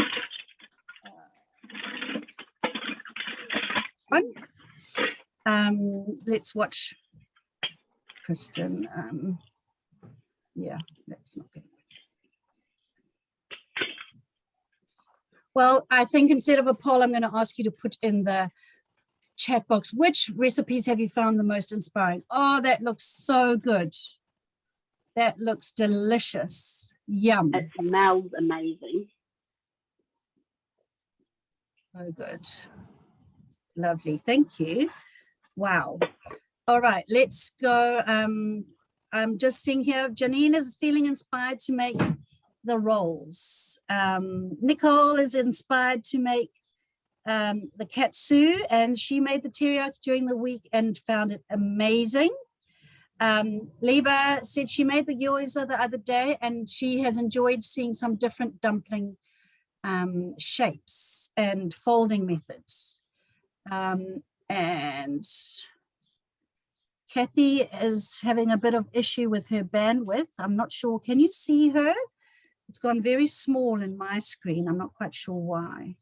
Let's watch Kristen. Yeah, that's not good. Well, I think instead of a poll, I'm going to ask you to put in the chat box, which recipes have you found the most inspiring? Oh, that looks so good. That looks delicious. Yum. It smells amazing. So good. Lovely. Thank you. Wow. All right, let's go. I'm just seeing here, Janine is feeling inspired to make the rolls. Nicole is inspired to make the katsu, and she made the teriyaki during the week and found it amazing. Liba said she made the gyoza the other day and she has enjoyed seeing some different dumpling shapes and folding methods. And Kathy is having a bit of issue with her bandwidth. I'm not sure. Can you see her? It's gone very small in my screen. I'm not quite sure why.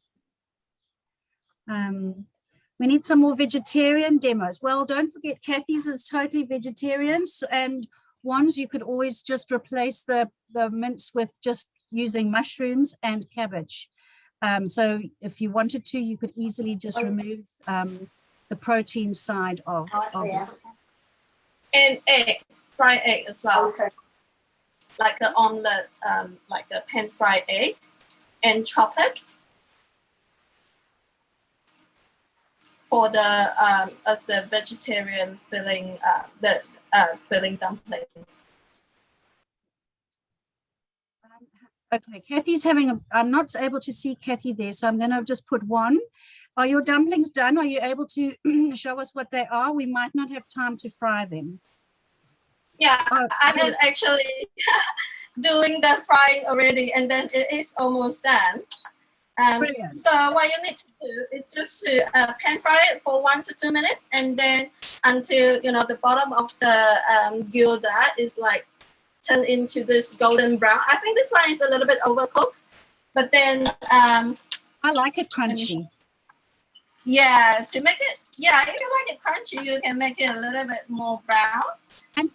We need some more vegetarian demos. Well, don't forget Kathy's is totally vegetarian, and ones you could always just replace the mince with just using mushrooms and cabbage. So if you wanted to, you could easily just remove the protein side of it. And egg, fried egg as well, Okay. like the omelette, like the pan fried egg, and chop it for the as the vegetarian filling, the filling dumpling. Okay, Kathy's having I'm not able to see Kathy there, so I'm going to just put one. Are your dumplings done? Are you able to show us what they are? We might not have time to fry them. Yeah, Oh, I'm actually doing the frying already, and then it is almost done. Brilliant. So what you need to do is just to pan fry it for 1 to 2 minutes, and then until the bottom of the gyoza is like turn into this golden brown. I think this one is a little bit overcooked, but then I like it crunchy. yeah, to make it, yeah, if you like it crunchy, you can make it a little bit more brown. And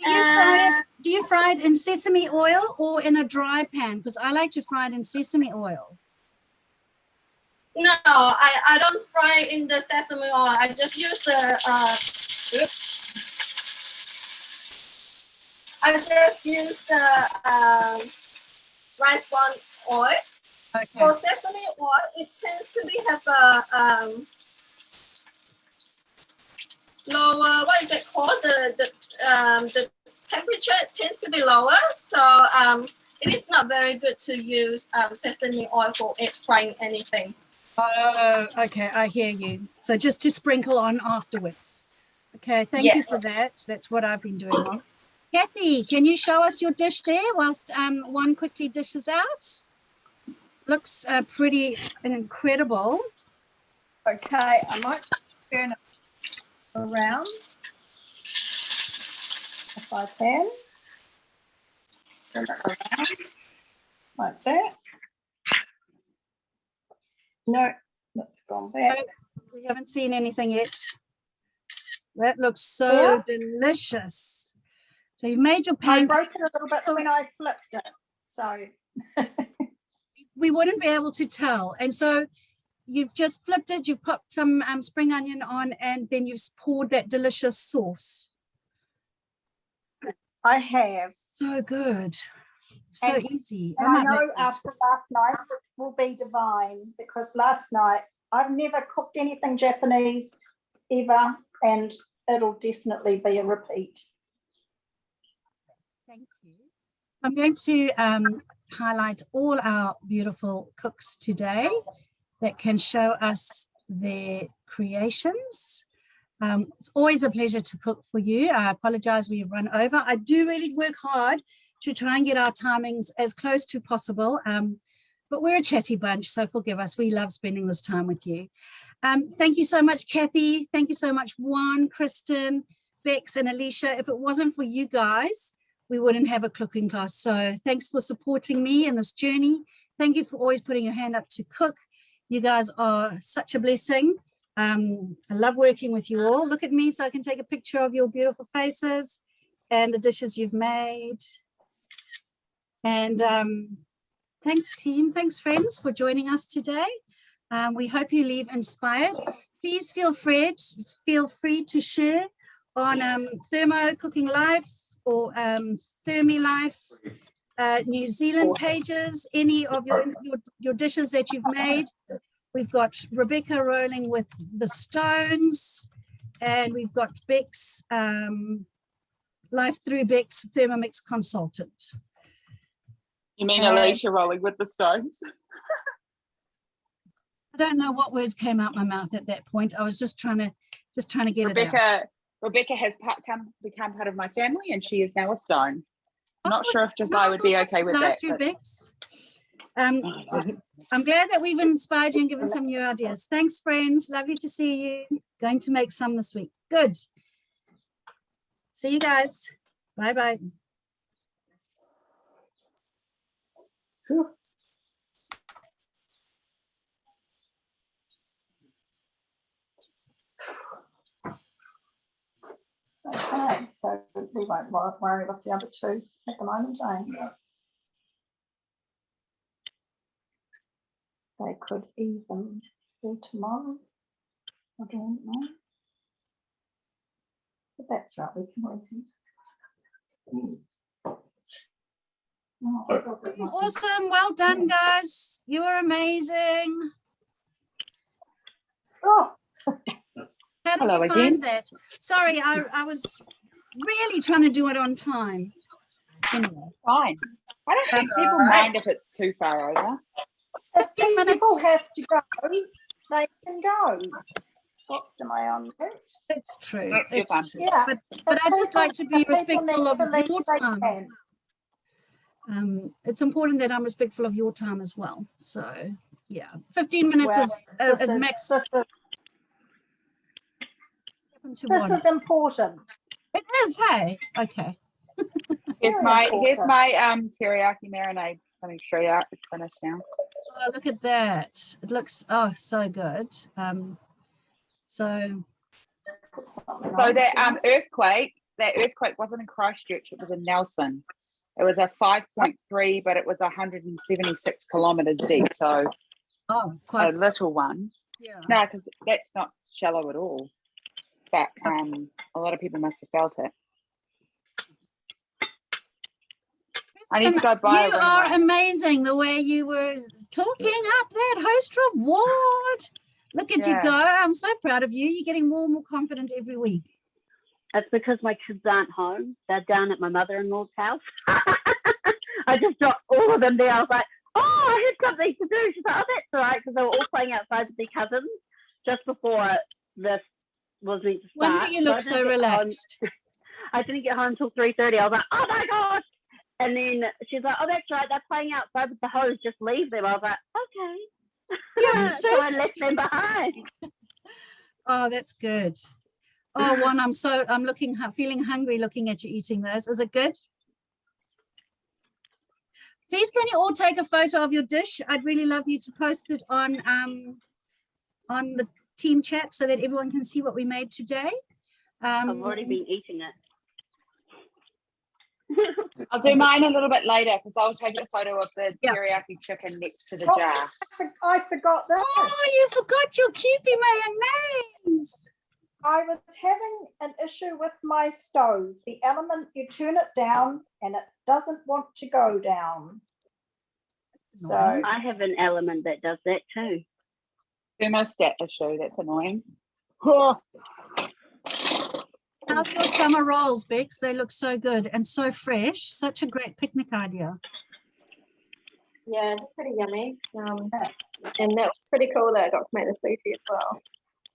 do you fry it in sesame oil or in a dry pan? Because I like to fry it in sesame oil. No, I don't fry in the sesame oil. I just use the I just use the rice bran oil. Okay. For sesame oil, it tends to be have a lower, what is it called? The temperature tends to be lower, so it is not very good to use sesame oil for frying anything. Oh, okay, I hear you. So just to sprinkle on afterwards. Okay, thank you for Yes. that. That's what I've been doing wrong. Kathy, can you show us your dish there whilst one quickly dishes out? Looks pretty incredible. Okay, I might turn it around if I can. Turn it around like that. No, that's gone back. We haven't seen anything yet. That looks so Yeah. delicious. So you've made your I pan. broke it a little bit when I flipped it, so We wouldn't be able to tell. And so you've just flipped it, you've popped some spring onion on, and then you've poured that delicious sauce. I have. So good. So And- easy. And I might make know that. after last night it will be divine, because last night I've never cooked anything Japanese ever, and it'll definitely be a repeat. Thank you. I'm going to highlight all our beautiful cooks today that can show us their creations. It's always a pleasure to cook for you. I apologize we've run over. I do really work hard to try and get our timings as close to possible, but we're a chatty bunch, so forgive us. We love spending this time with you. Thank you so much, Kathy. Thank you so much, Juan, Kristen, Bex, and Alicia. If it wasn't for you guys, we wouldn't have a cooking class. So thanks for supporting me in this journey. Thank you for always putting your hand up to cook. You guys are such a blessing. I love working with you all. Look at me so I can take a picture of your beautiful faces and the dishes you've made. And thanks, team. Thanks, friends, for joining us today. We hope you leave inspired. Please feel free to share on Thermo Cooking Life or Thermi Life New Zealand pages, any of your dishes that you've made. We've got Rebecca rolling with the stones, and we've got Bex, Life Through Bex, Thermomix consultant. You mean Alicia rolling with the stones? I don't know what words came out my mouth at that point. I was just trying to get it out. Rebecca has become part of my family, and she is now a stone. Not Oh, sure if Josiah would be okay with Life that. Through but- Bex. I'm glad that we've inspired you and given some new ideas. Thanks, friends. Lovely to see you. Going to make some this week. Good. See you guys. Bye-bye. Okay, so we won't worry about the other two at the moment, Jane. They could even do tomorrow. I don't know. But that's right, we can repeat. Oh, I thought that might be- Awesome. Well done, guys. You were amazing. Oh, How did Hello you again. find that? Sorry, I was really trying to do it on time. Anyway, Fine. I don't think people mind if it's too far over. if 15 minutes. people have to go, they can go. Oops, am I on mute? it's true. You're It's fine. true. Yeah. But I just like to be If people respectful need of to leave, your they time. can. It's important that I'm respectful of your time as well. So yeah, 15 minutes Well, is This is- max. this is- To This one. is important. It is, hey. Okay. Here's Very my important. teriyaki marinade coming straight out. It's finished now. Oh, look at that. It looks so good. So Put something So on. that earthquake wasn't in Christchurch, it was in Nelson. It was a 5.3, but it was 176 kilometers deep, so a quite little one. yeah. No, because that's not shallow at all. But a lot of people must have felt it. I need to go buy a You ring are light. amazing the way you were talking up that host reward. Look at you Yeah. go. I'm so proud of you. You're getting more and more confident every week. That's because my kids aren't home. They're down at my mother-in-law's house. I just dropped all of them there. I was like, oh, I had something to do. She's like, oh, that's all right, because they were all playing outside with their cousins just before this was meant to When start. do you look I so didn't get home- relaxed? I didn't get home until 3:30. I was like, oh my gosh. And then she's like, oh, that's right. They're playing outside with the hose. Just leave them. I was like, okay. You So I insist. left them behind. Oh, that's good. Oh, Juan, I'm feeling hungry looking at you eating those. Is it good? Please, can you all take a photo of your dish? I'd really love you to post it on the team chat so that everyone can see what we made today. I've already been eating it. I'll do mine a little bit later because I'll take a photo of the Yeah. teriyaki chicken next to the Oh, jar. I forgot that. Oh, you forgot your Kewpie mayonnaise. I was having an issue with my stove. The element, you turn it down and it doesn't want to go down. So annoying. I have an element that does that too. Thermostat issue, that's annoying. Oh, How's your summer rolls, Bex? They look so good and so fresh. Such a great picnic idea. Yeah, it's pretty yummy. And that was pretty cool that I got to make the sushi as well.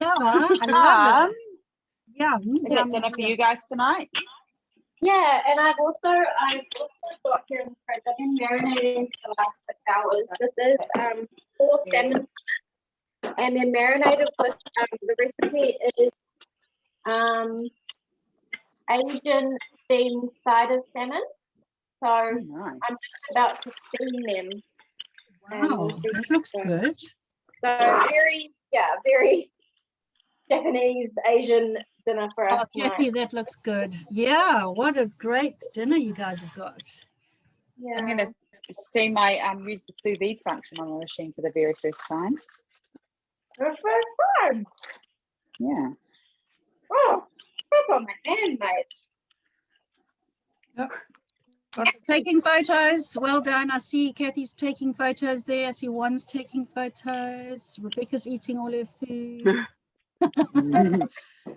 Yeah, I love it. Yeah. is it dinner for you guys tonight? Yeah, and I've also got here in the fridge. I've been marinating for the last 6 hours. This is 4 salmon, and they're marinated with the recipe is Asian steamed cider salmon. So Oh, nice. I'm just about to steam them. Wow, that looks good. So very Japanese Asian dinner for us Oh, tonight. Kathy, that looks good. Yeah, what a great dinner you guys have got. Yeah. I'm going to steam my, use the sous vide function on the machine for the very first time. The first time. Yeah. Oh, stop on my hand, mate. Taking photos. Well done. I see Kathy's taking photos there. I see Juan's taking photos. Rebecca's eating all her food.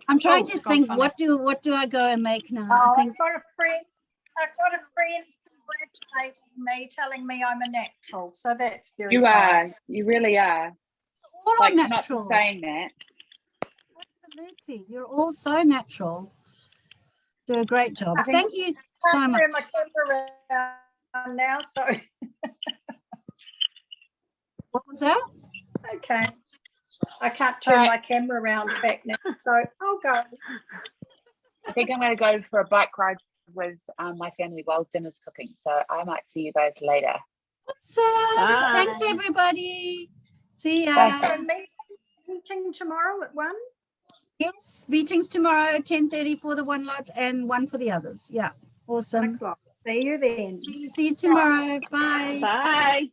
I'm trying to think, what do I go and make now? Oh, I think I've got a friend congratulating me, telling me I'm a natural. So that's very You kind. are. You really are. all are Like, not natural. just saying that. Absolutely. You're all so natural. Do a great job. I think- Thank you so Can't much. turn my camera around now, so What was that? okay. I can't turn my camera around back now, so I'll go. I think I'm going to go for a bike ride with my family while dinner's cooking. So I might see you guys later. Awesome. Thanks, Bye. everybody. See ya. Thanks. So meeting tomorrow at 1. Yes, meetings tomorrow, 10:30 for the one lot and 1 for the others. Yeah, 1 awesome. o'clock. See you then. See you tomorrow. Bye. Bye.